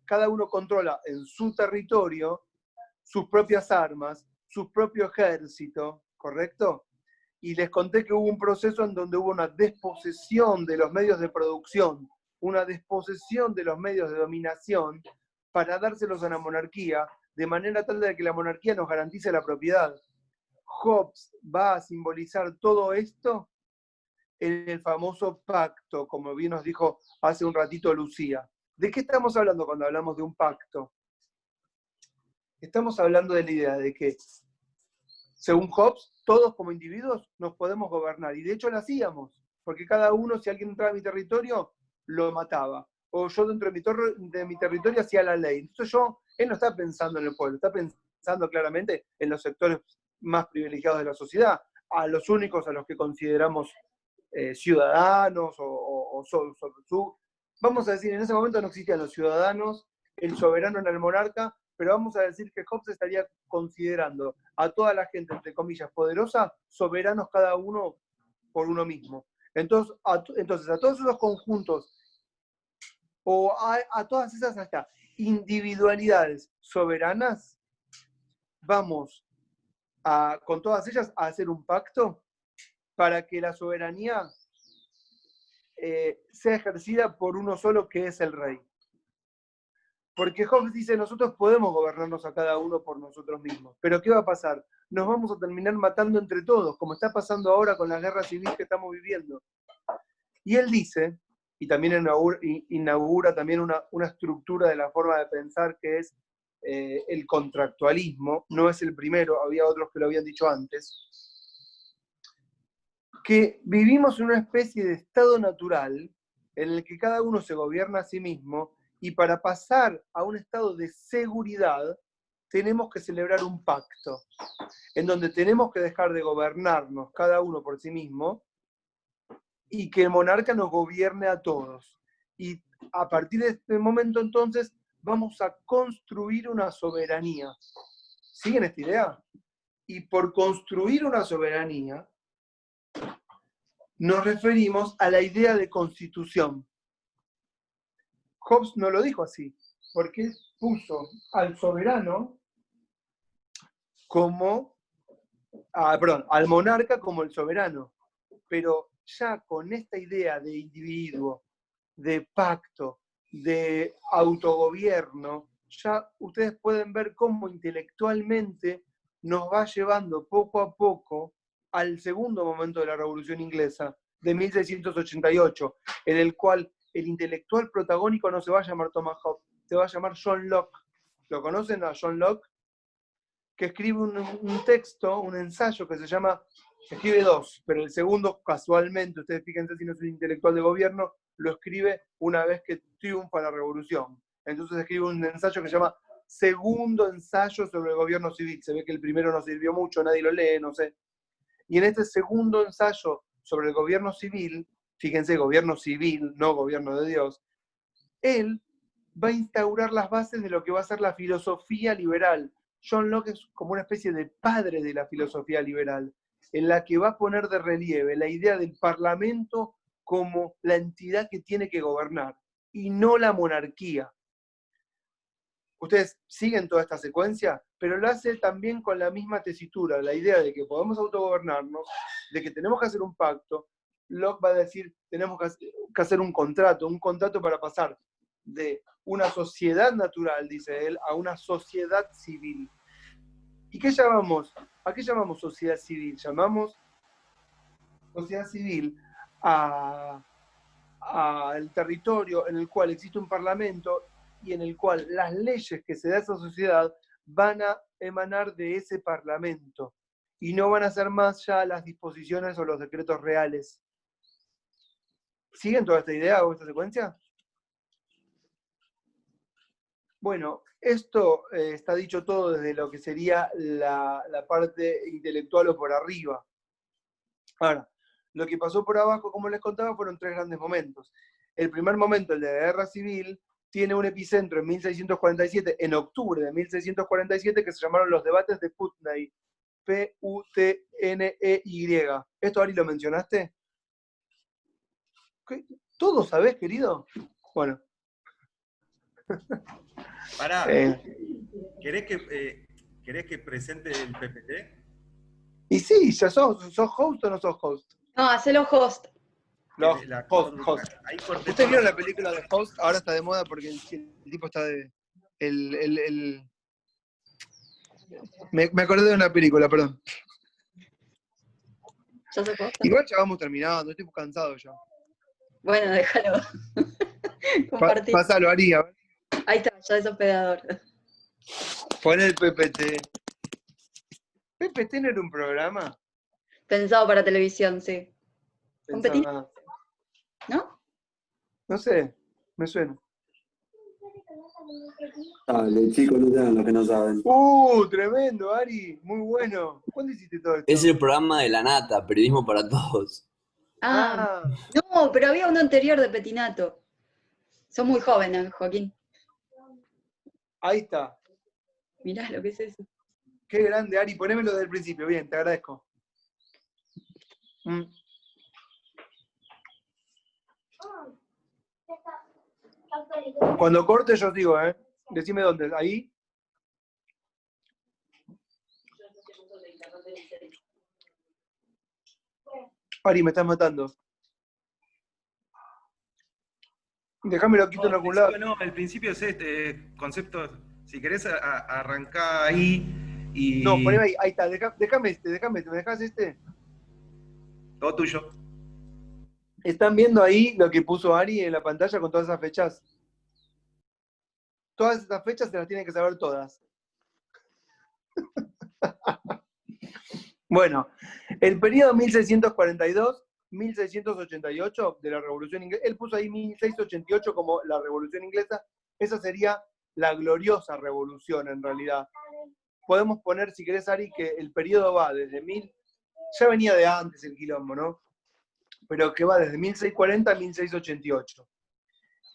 cada uno controla en su territorio sus propias armas, su propio ejército, ¿correcto? Y les conté que hubo un proceso en donde hubo una desposesión de los medios de producción, una desposesión de los medios de dominación para dárselos a la monarquía, de manera tal de que la monarquía nos garantice la propiedad. Hobbes va a simbolizar todo esto en el famoso pacto, como bien nos dijo hace un ratito Lucía. ¿De qué estamos hablando cuando hablamos de un pacto? Estamos hablando de la idea de que, según Hobbes, todos como individuos nos podemos gobernar. Y de hecho lo hacíamos, porque cada uno, si alguien entraba a mi territorio, lo mataba. O yo dentro de mi territorio hacía la ley. Entonces él no está pensando en el pueblo, está pensando claramente en los sectores más privilegiados de la sociedad, a los únicos a los que consideramos ciudadanos vamos a decir, en ese momento no existían los ciudadanos, el soberano era el monarca, pero vamos a decir que Hobbes estaría considerando a toda la gente, entre comillas, poderosa, soberanos cada uno por uno mismo. Entonces a todos esos conjuntos, o a todas esas hasta individualidades soberanas, vamos con todas ellas a hacer un pacto para que la soberanía sea ejercida por uno solo, que es el rey. Porque Hobbes dice, nosotros podemos gobernarnos a cada uno por nosotros mismos. Pero ¿qué va a pasar? Nos vamos a terminar matando entre todos, como está pasando ahora con la guerra civil que estamos viviendo. Y él dice, y también inaugura también una estructura de la forma de pensar que es el contractualismo, no es el primero, había otros que lo habían dicho antes, que vivimos en una especie de estado natural en el que cada uno se gobierna a sí mismo, y para pasar a un estado de seguridad tenemos que celebrar un pacto, en donde tenemos que dejar de gobernarnos cada uno por sí mismo y que el monarca nos gobierne a todos. Y a partir de este momento entonces vamos a construir una soberanía. ¿Siguen esta idea? Y por construir una soberanía nos referimos a la idea de constitución. Hobbes no lo dijo así, porque puso al soberano como, al monarca como el soberano, pero ya con esta idea de individuo, de pacto, de autogobierno, ya ustedes pueden ver cómo intelectualmente nos va llevando poco a poco al segundo momento de la Revolución Inglesa, de 1688, en el cual el intelectual protagónico no se va a llamar Thomas Hobbes, se va a llamar John Locke. ¿Lo conocen a John Locke? Que escribe un texto, un ensayo que se llama, escribe dos, pero el segundo casualmente, ustedes fíjense si no es un intelectual de gobierno, lo escribe una vez que triunfa la revolución. Entonces escribe un ensayo que se llama Segundo ensayo sobre el gobierno civil. Se ve que el primero no sirvió mucho, nadie lo lee, no sé. Y en este segundo ensayo sobre el gobierno civil, fíjense, gobierno civil, no gobierno de Dios, él va a instaurar las bases de lo que va a ser la filosofía liberal. John Locke es como una especie de padre de la filosofía liberal, en la que va a poner de relieve la idea del parlamento como la entidad que tiene que gobernar, y no la monarquía. Ustedes siguen toda esta secuencia, pero lo hace también con la misma tesitura, la idea de que podemos autogobernarnos, de que tenemos que hacer un pacto. Locke va a decir, tenemos que hacer un contrato para pasar de una sociedad natural, dice él, a una sociedad civil. ¿Y qué llamamos? ¿A qué llamamos sociedad civil? Llamamos sociedad civil al territorio en el cual existe un parlamento y en el cual las leyes que se da a esa sociedad van a emanar de ese parlamento y no van a ser más ya las disposiciones o los decretos reales. ¿Siguen toda esta idea o esta secuencia? Bueno, esto está dicho todo desde lo que sería la parte intelectual o por arriba. Ahora, lo que pasó por abajo, como les contaba, fueron tres grandes momentos. El primer momento, el de la guerra civil, tiene un epicentro en 1647, en octubre de 1647, que se llamaron los debates de Putney. P-U-T-N-E-Y. ¿Esto, Ari, lo mencionaste? ¿Qué? ¿Todo sabés, querido? Bueno. Pará, ¿querés que presente el PPT? Y sí, ya sos host o no sos host. No, hacelo host. No, host. Ahí corté. ¿Ustedes vieron la película de Host? Ahora está de moda porque el tipo está de... Me acordé de una película, perdón. ¿Ya se posta? Igual ya vamos terminando, estoy cansado ya. Bueno, déjalo. Compartir. Pásalo, Ari, a ver. Ahí está, ya es hospedador. Pon el PPT. ¿PPT no era un programa? Pensado para televisión, sí. Pensaba... ¿No? No sé, me suena. Dale, chicos, no sean los que no saben. Tremendo, Ari, muy bueno. ¿Cuándo hiciste todo esto? Es el programa de la nata, periodismo para todos. No, pero había uno anterior de Petinato. Son muy jóvenes, Joaquín. Ahí está. Mirá lo que es eso. Qué grande, Ari, ponémelo desde el principio, bien, te agradezco. Cuando corte yo os digo, decime dónde, ahí. Ari, me estás matando. Déjame lo quito en algún lado. No, el principio es este concepto. Si querés arrancar ahí y... No, poneme ahí está, déjame este, ¿me dejás este? Todo tuyo. ¿Están viendo ahí lo que puso Ari en la pantalla con todas esas fechas? Todas esas fechas se las tienen que saber todas. Bueno, el periodo 1642-1688 de la Revolución Inglesa, él puso ahí 1688 como la Revolución Inglesa, esa sería la gloriosa revolución en realidad. Podemos poner, si querés, Ari, que el periodo va desde ya venía de antes el quilombo, ¿no? Pero que va desde 1640 a 1688.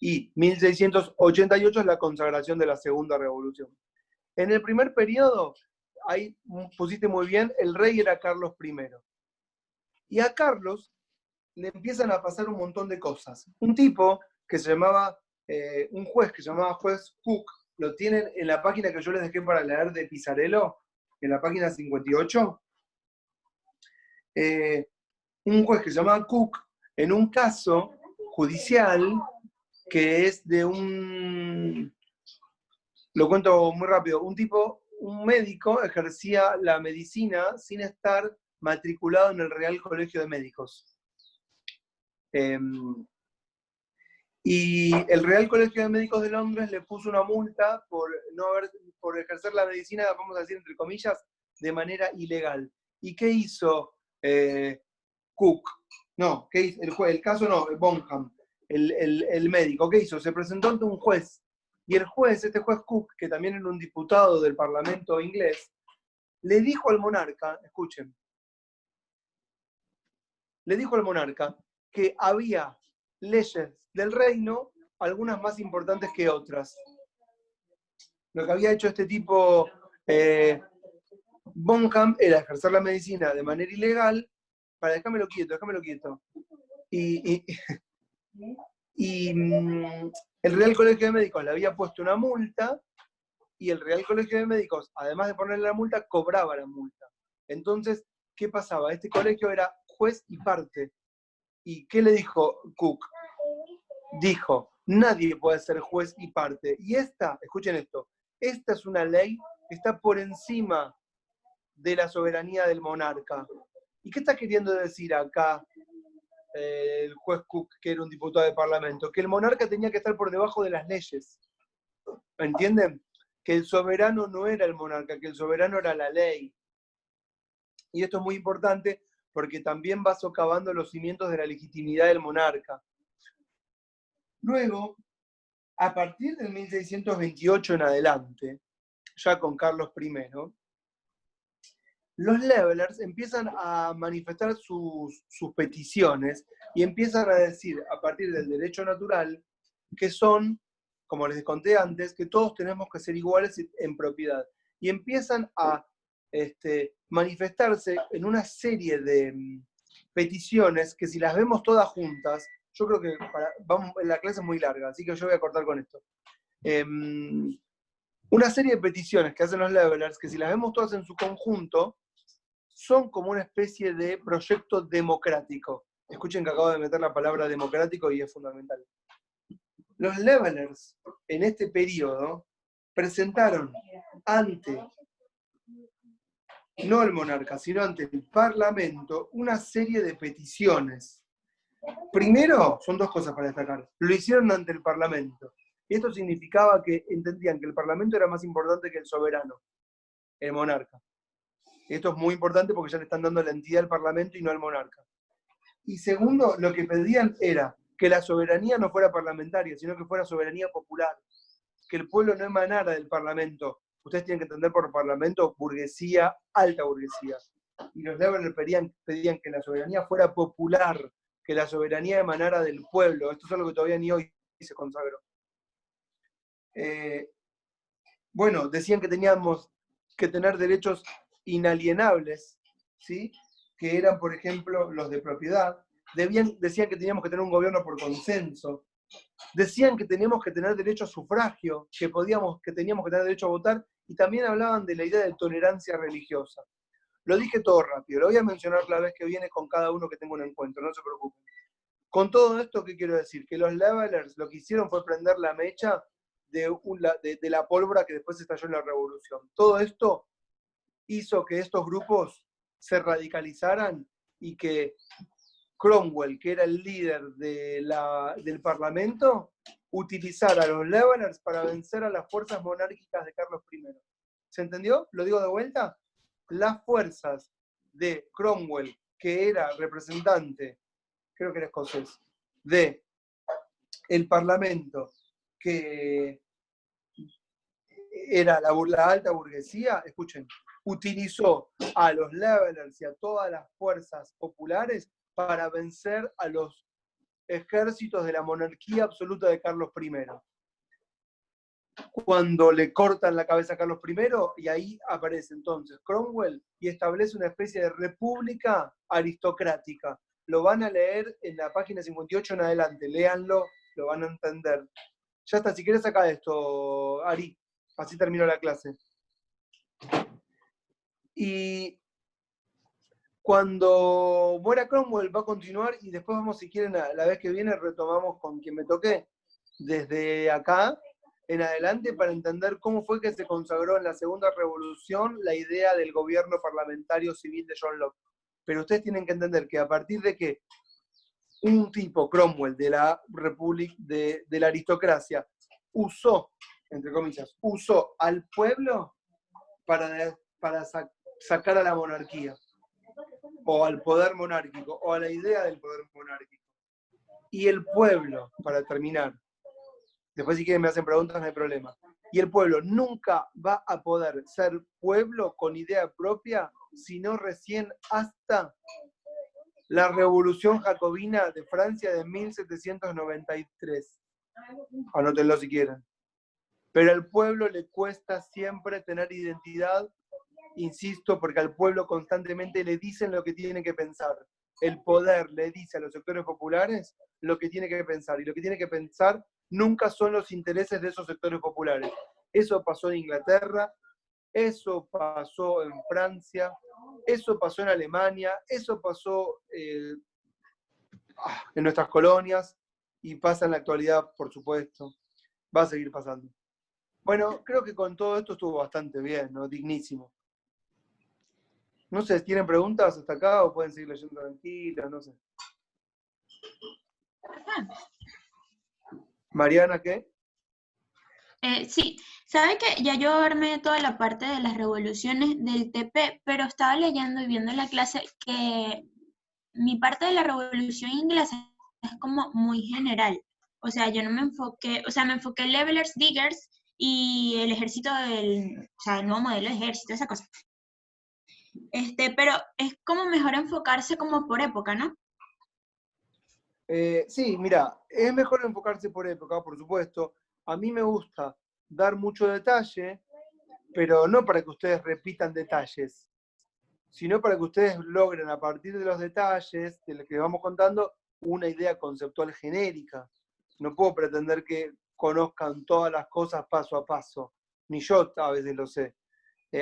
Y 1688 es la consagración de la Segunda Revolución. En el primer periodo, ahí pusiste muy bien, el rey era Carlos I. Y a Carlos le empiezan a pasar un montón de cosas. Un tipo que se llamaba, un juez que se llamaba juez Cook, lo tienen en la página que yo les dejé para leer de Pisarello, en la página 58. Un juez que se llamaba Cook, en un caso judicial que es de un lo cuento muy rápido. Un médico ejercía la medicina sin estar matriculado en el Real Colegio de Médicos. Y el Real Colegio de Médicos de Londres le puso una multa por ejercer la medicina, vamos a decir entre comillas, de manera ilegal. ¿Y qué hizo Cook? No, ¿qué hizo? El caso no, Bonham, el médico. ¿Qué hizo? Se presentó ante un juez. Y el juez, este juez Cook, que también era un diputado del Parlamento inglés, le dijo al monarca, escuchen, le dijo al monarca que había leyes del reino, algunas más importantes que otras. Lo que había hecho este tipo Bonham era ejercer la medicina de manera ilegal para déjamelo quieto. Y el Real Colegio de Médicos le había puesto una multa y el Real Colegio de Médicos, además de ponerle la multa, cobraba la multa. Entonces, ¿qué pasaba? Este colegio era juez y parte. ¿Y qué le dijo Cook? Dijo, nadie puede ser juez y parte. Y escuchen esto, esta es una ley que está por encima de la soberanía del monarca. ¿Y qué está queriendo decir acá el juez Cook, que era un diputado de parlamento? Que el monarca tenía que estar por debajo de las leyes. ¿Entienden? Que el soberano no era el monarca, que el soberano era la ley. Y esto es muy importante porque también va socavando los cimientos de la legitimidad del monarca. Luego, a partir del 1628 en adelante, ya con Carlos I, los Levelers empiezan a manifestar sus peticiones y empiezan a decir, a partir del derecho natural, que son, como les conté antes, que todos tenemos que ser iguales en propiedad. Y empiezan a manifestarse en una serie de peticiones que si las vemos todas juntas, yo creo que la clase es muy larga, así que yo voy a cortar con esto. Una serie de peticiones que hacen los Levelers, que si las vemos todas en su conjunto, son como una especie de proyecto democrático. Escuchen que acabo de meter la palabra democrático y es fundamental. Los Levelers, en este periodo, presentaron ante, no el monarca, sino ante el Parlamento, una serie de peticiones. Primero, son dos cosas para destacar. Lo hicieron ante el Parlamento. Y esto significaba que entendían que el Parlamento era más importante que el soberano, el monarca. Esto es muy importante porque ya le están dando la entidad al Parlamento y no al monarca. Y segundo, lo que pedían era que la soberanía no fuera parlamentaria, sino que fuera soberanía popular. Que el pueblo no emanara del Parlamento. Ustedes tienen que entender por Parlamento burguesía, alta burguesía. Y los Levelers pedían que la soberanía fuera popular, que la soberanía emanara del pueblo. Esto es algo que todavía ni hoy se consagró. Bueno, decían que teníamos que tener derechos inalienables, ¿sí? Que eran, por ejemplo, los de propiedad. Decían que teníamos que tener un gobierno por consenso. Decían que teníamos que tener derecho a sufragio, que teníamos que tener derecho a votar, y también hablaban de la idea de tolerancia religiosa. Lo dije todo rápido, lo voy a mencionar la vez que viene con cada uno que tenga un encuentro, no se preocupen. Con todo esto, ¿qué quiero decir? Que los Levelers lo que hicieron fue prender la mecha de la pólvora que después estalló en la revolución. Todo esto hizo que estos grupos se radicalizaran y que Cromwell, que era el líder del Parlamento, utilizara a los Levelers para vencer a las fuerzas monárquicas de Carlos I. ¿Se entendió? ¿Lo digo de vuelta? Las fuerzas de Cromwell, que era representante, creo que era escocés, de el Parlamento, que era la alta burguesía, escuchen, utilizó a los Levelers y a todas las fuerzas populares para vencer a los ejércitos de la monarquía absoluta de Carlos I. Cuando le cortan la cabeza a Carlos I, y ahí aparece entonces Cromwell y establece una especie de república aristocrática. Lo van a leer en la página 58 en adelante, léanlo, lo van a entender. Ya está, si quieres saca esto, Ari, así termino la clase. Y cuando muera Cromwell va a continuar y después vamos, si quieren, la vez que viene retomamos con quien me toque desde acá en adelante para entender cómo fue que se consagró en la segunda revolución la idea del gobierno parlamentario civil de John Locke. Pero ustedes tienen que entender que a partir de que un tipo, Cromwell, de la República, de la aristocracia, usó, entre comillas, usó al pueblo para sacar a la monarquía, o al poder monárquico, o a la idea del poder monárquico. Y el pueblo, para terminar, después si quieren me hacen preguntas, no hay problema. Y el pueblo nunca va a poder ser pueblo con idea propia, sino recién hasta la Revolución Jacobina de Francia de 1793. Anótenlo si quieren. Pero al pueblo le cuesta siempre tener identidad, insisto, porque al pueblo constantemente le dicen lo que tiene que pensar. El poder le dice a los sectores populares lo que tiene que pensar, y lo que tiene que pensar nunca son los intereses de esos sectores populares. Eso pasó en Inglaterra, eso pasó en Francia, eso pasó en Alemania, eso pasó en nuestras colonias, y pasa en la actualidad, por supuesto. Va a seguir pasando. Bueno, creo que con todo esto estuvo bastante bien, ¿no? Dignísimo. No sé, ¿tienen preguntas hasta acá o pueden seguir leyendo tranquilas? No sé. Mariana, ¿qué? Sí, sabe que ya yo armé toda la parte de las revoluciones del TP, pero estaba leyendo y viendo en la clase que mi parte de la revolución inglesa es como muy general. O sea, yo no me enfoqué, o sea, me enfoqué en Levelers, Diggers y el ejército o sea, el nuevo modelo de ejército, esa cosa. Pero es como mejor enfocarse como por época, ¿no? Sí, mira, es mejor enfocarse por época, por supuesto. A mí me gusta dar mucho detalle, pero no para que ustedes repitan detalles, sino para que ustedes logren a partir de los detalles de lo que vamos contando una idea conceptual genérica. No puedo pretender que conozcan todas las cosas paso a paso, ni yo a veces lo sé.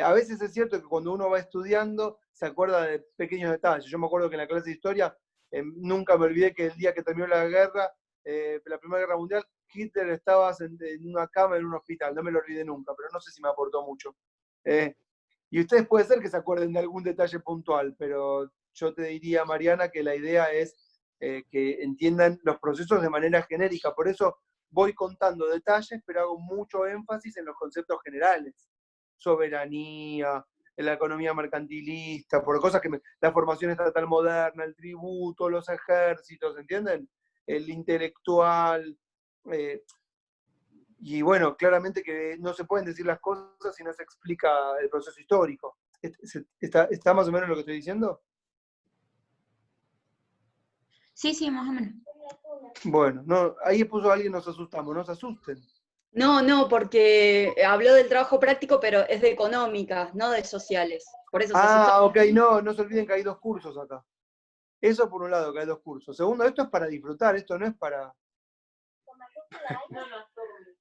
A veces es cierto que cuando uno va estudiando se acuerda de pequeños detalles. Yo me acuerdo que en la clase de historia nunca me olvidé que el día que terminó la guerra, la Primera Guerra Mundial, Hitler estaba en una cama en un hospital. No me lo olvidé nunca, pero no sé si me aportó mucho. Y ustedes puede ser que se acuerden de algún detalle puntual, pero yo te diría, Mariana, que la idea es que entiendan los procesos de manera genérica. Por eso voy contando detalles, pero hago mucho énfasis en los conceptos generales. Soberanía, la economía mercantilista, por cosas que la formación estatal moderna, el tributo, los ejércitos, ¿entienden? El intelectual. Y bueno, claramente que no se pueden decir las cosas si no se explica el proceso histórico. ¿Está más o menos lo que estoy diciendo? Sí, sí, más o menos. Bueno, no, ahí puso alguien, nos asustamos, no se asusten. No, porque habló del trabajo práctico, pero es de económicas, no de sociales. Por eso se asustó. Ok, no se olviden que hay 2 cursos acá. Eso por un lado, que hay 2 cursos. Segundo, esto es para disfrutar, esto no es para...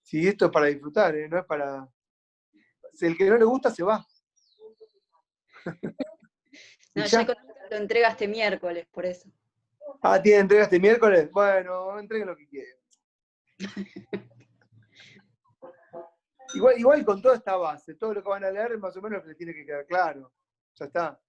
Sí, esto es para disfrutar, no es para... Si el que no le gusta se va. No, ya lo entrega este miércoles, por eso. ¿Tiene entrega este miércoles? Bueno, entreguen lo que quieran. Igual con toda esta base, todo lo que van a leer es más o menos lo que les tiene que quedar claro. Ya está.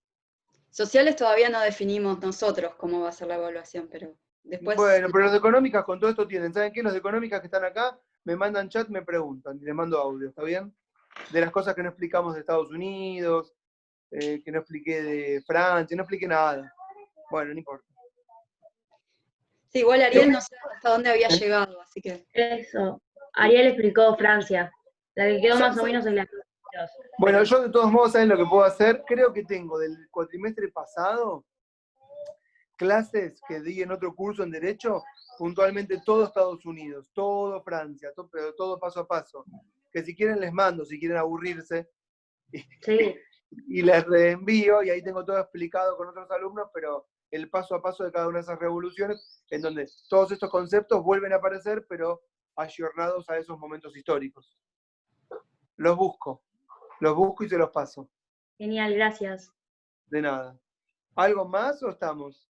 Sociales todavía no definimos nosotros cómo va a ser la evaluación, pero después... Bueno, pero los de económicas con todo esto tienen. ¿Saben qué? Los de económicas que están acá me mandan chat, me preguntan y les mando audio, ¿está bien? De las cosas que no explicamos de Estados Unidos, que no expliqué de Francia, no expliqué nada. Bueno, no importa. Sí, igual Ariel no sé hasta dónde había llegado, así que... Eso. Ariel explicó Francia. La que quedó más o menos en la... Bueno, yo de todos modos, ¿saben lo que puedo hacer? Creo que tengo del cuatrimestre pasado clases que di en otro curso en Derecho, puntualmente todo Estados Unidos, todo Francia, pero todo paso a paso. Que si quieren les mando, si quieren aburrirse, Sí. y les reenvío, y ahí tengo todo explicado con otros alumnos, pero el paso a paso de cada una de esas revoluciones, en donde todos estos conceptos vuelven a aparecer, pero ayornados a esos momentos históricos. Los busco y se los paso. Genial, gracias. De nada. ¿Algo más o estamos?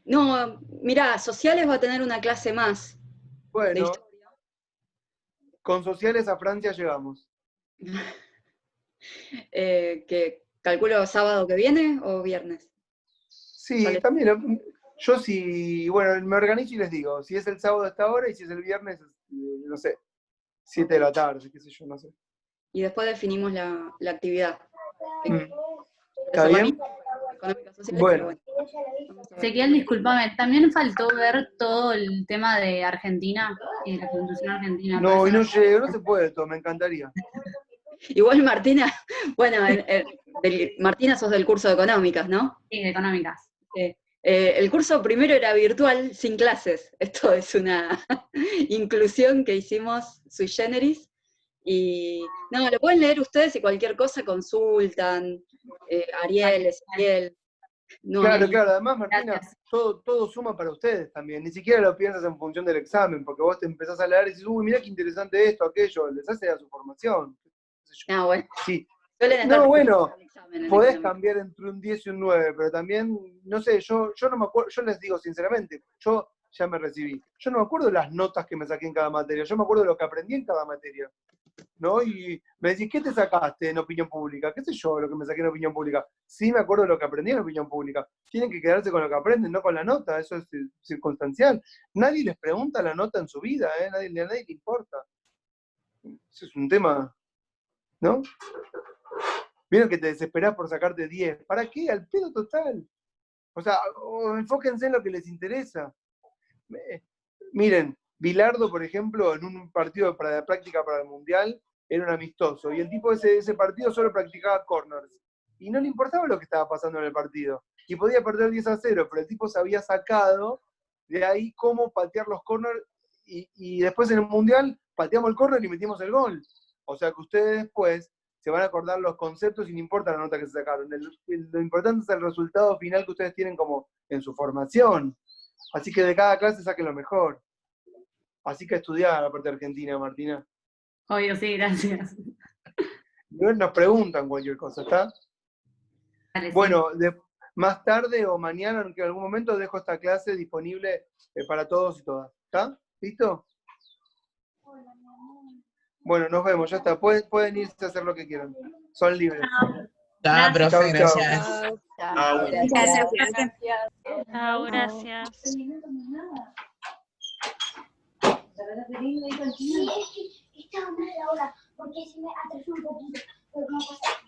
No, mirá, sociales va a tener una clase más. Bueno, Con sociales a Francia llegamos. Que calculo sábado que viene o viernes. Sí, Sale. también. Yo sí, bueno, me organizo y les digo, si es el sábado a esta hora y si es el viernes, no sé, 7 de la tarde, qué sé yo, no sé. Y después definimos la actividad. ¿Está bien? Económicas sociales, Bueno. pero bueno. Ezequiel, discúlpame, también faltó ver todo el tema de Argentina y de la Constitución Argentina. No, pero y no eso llego, no se puede todo, me encantaría. Igual Martina, bueno, Martina sos del curso de económicas, ¿no? Sí, de económicas. El curso primero era virtual, sin clases. Esto es una inclusión que hicimos sui generis. Y no, lo pueden leer ustedes y cualquier cosa consultan. Ariel, Ezequiel. No, Claro, Meli. claro, además Martina, Gracias. todo suma para ustedes también, ni siquiera lo piensas en función del examen, porque vos te empezás a leer y dices, uy, mirá qué interesante esto, aquello, les hace a su formación. Ah, bueno. Sí. Suelen estar No, bueno, al examen en podés económicas. cambiar entre un 10 y un 9, pero también, no sé, yo no me acuerdo, yo les digo sinceramente, yo ya me recibí, yo no me acuerdo las notas que me saqué en cada materia, yo me acuerdo de lo que aprendí en cada materia, ¿no? Y me decís, ¿qué te sacaste en opinión pública? ¿Qué sé yo lo que me saqué en opinión pública? Sí me acuerdo de lo que aprendí en opinión pública. Tienen que quedarse con lo que aprenden, no con la nota, eso es circunstancial. Nadie les pregunta la nota en su vida, a nadie le importa. Eso es un tema, ¿no? Vieron que te desesperás por sacarte 10. ¿Para qué? Al pedo total. O sea, enfóquense en lo que les interesa. Miren, Bilardo, por ejemplo, en un partido para la práctica para el Mundial, era un amistoso. Y el tipo ese partido solo practicaba corners. Y no le importaba lo que estaba pasando en el partido. Y podía perder 10-0, pero el tipo se había sacado de ahí cómo patear los corners. Y después en el Mundial pateamos el corner y metimos el gol. O sea que ustedes después se van a acordar los conceptos y no importa la nota que se sacaron. Lo importante es el resultado final que ustedes tienen como en su formación. Así que de cada clase saquen lo mejor. Así que estudiar la parte argentina, Martina. Obvio, sí, gracias. Nos preguntan cualquier cosa, ¿está? Vale, sí. Bueno, más tarde o mañana, en algún momento, dejo esta clase disponible para todos y todas. ¿Está? ¿Listo? Bueno, nos vemos, ya está. Pueden irse a hacer lo que quieran. Son libres. Chao, profe, Chau, chau. gracias. Chao. Gracias. Chao, gracias. Sí, estaba mal la hora, porque se me atrasó un poquito, pero no pasa.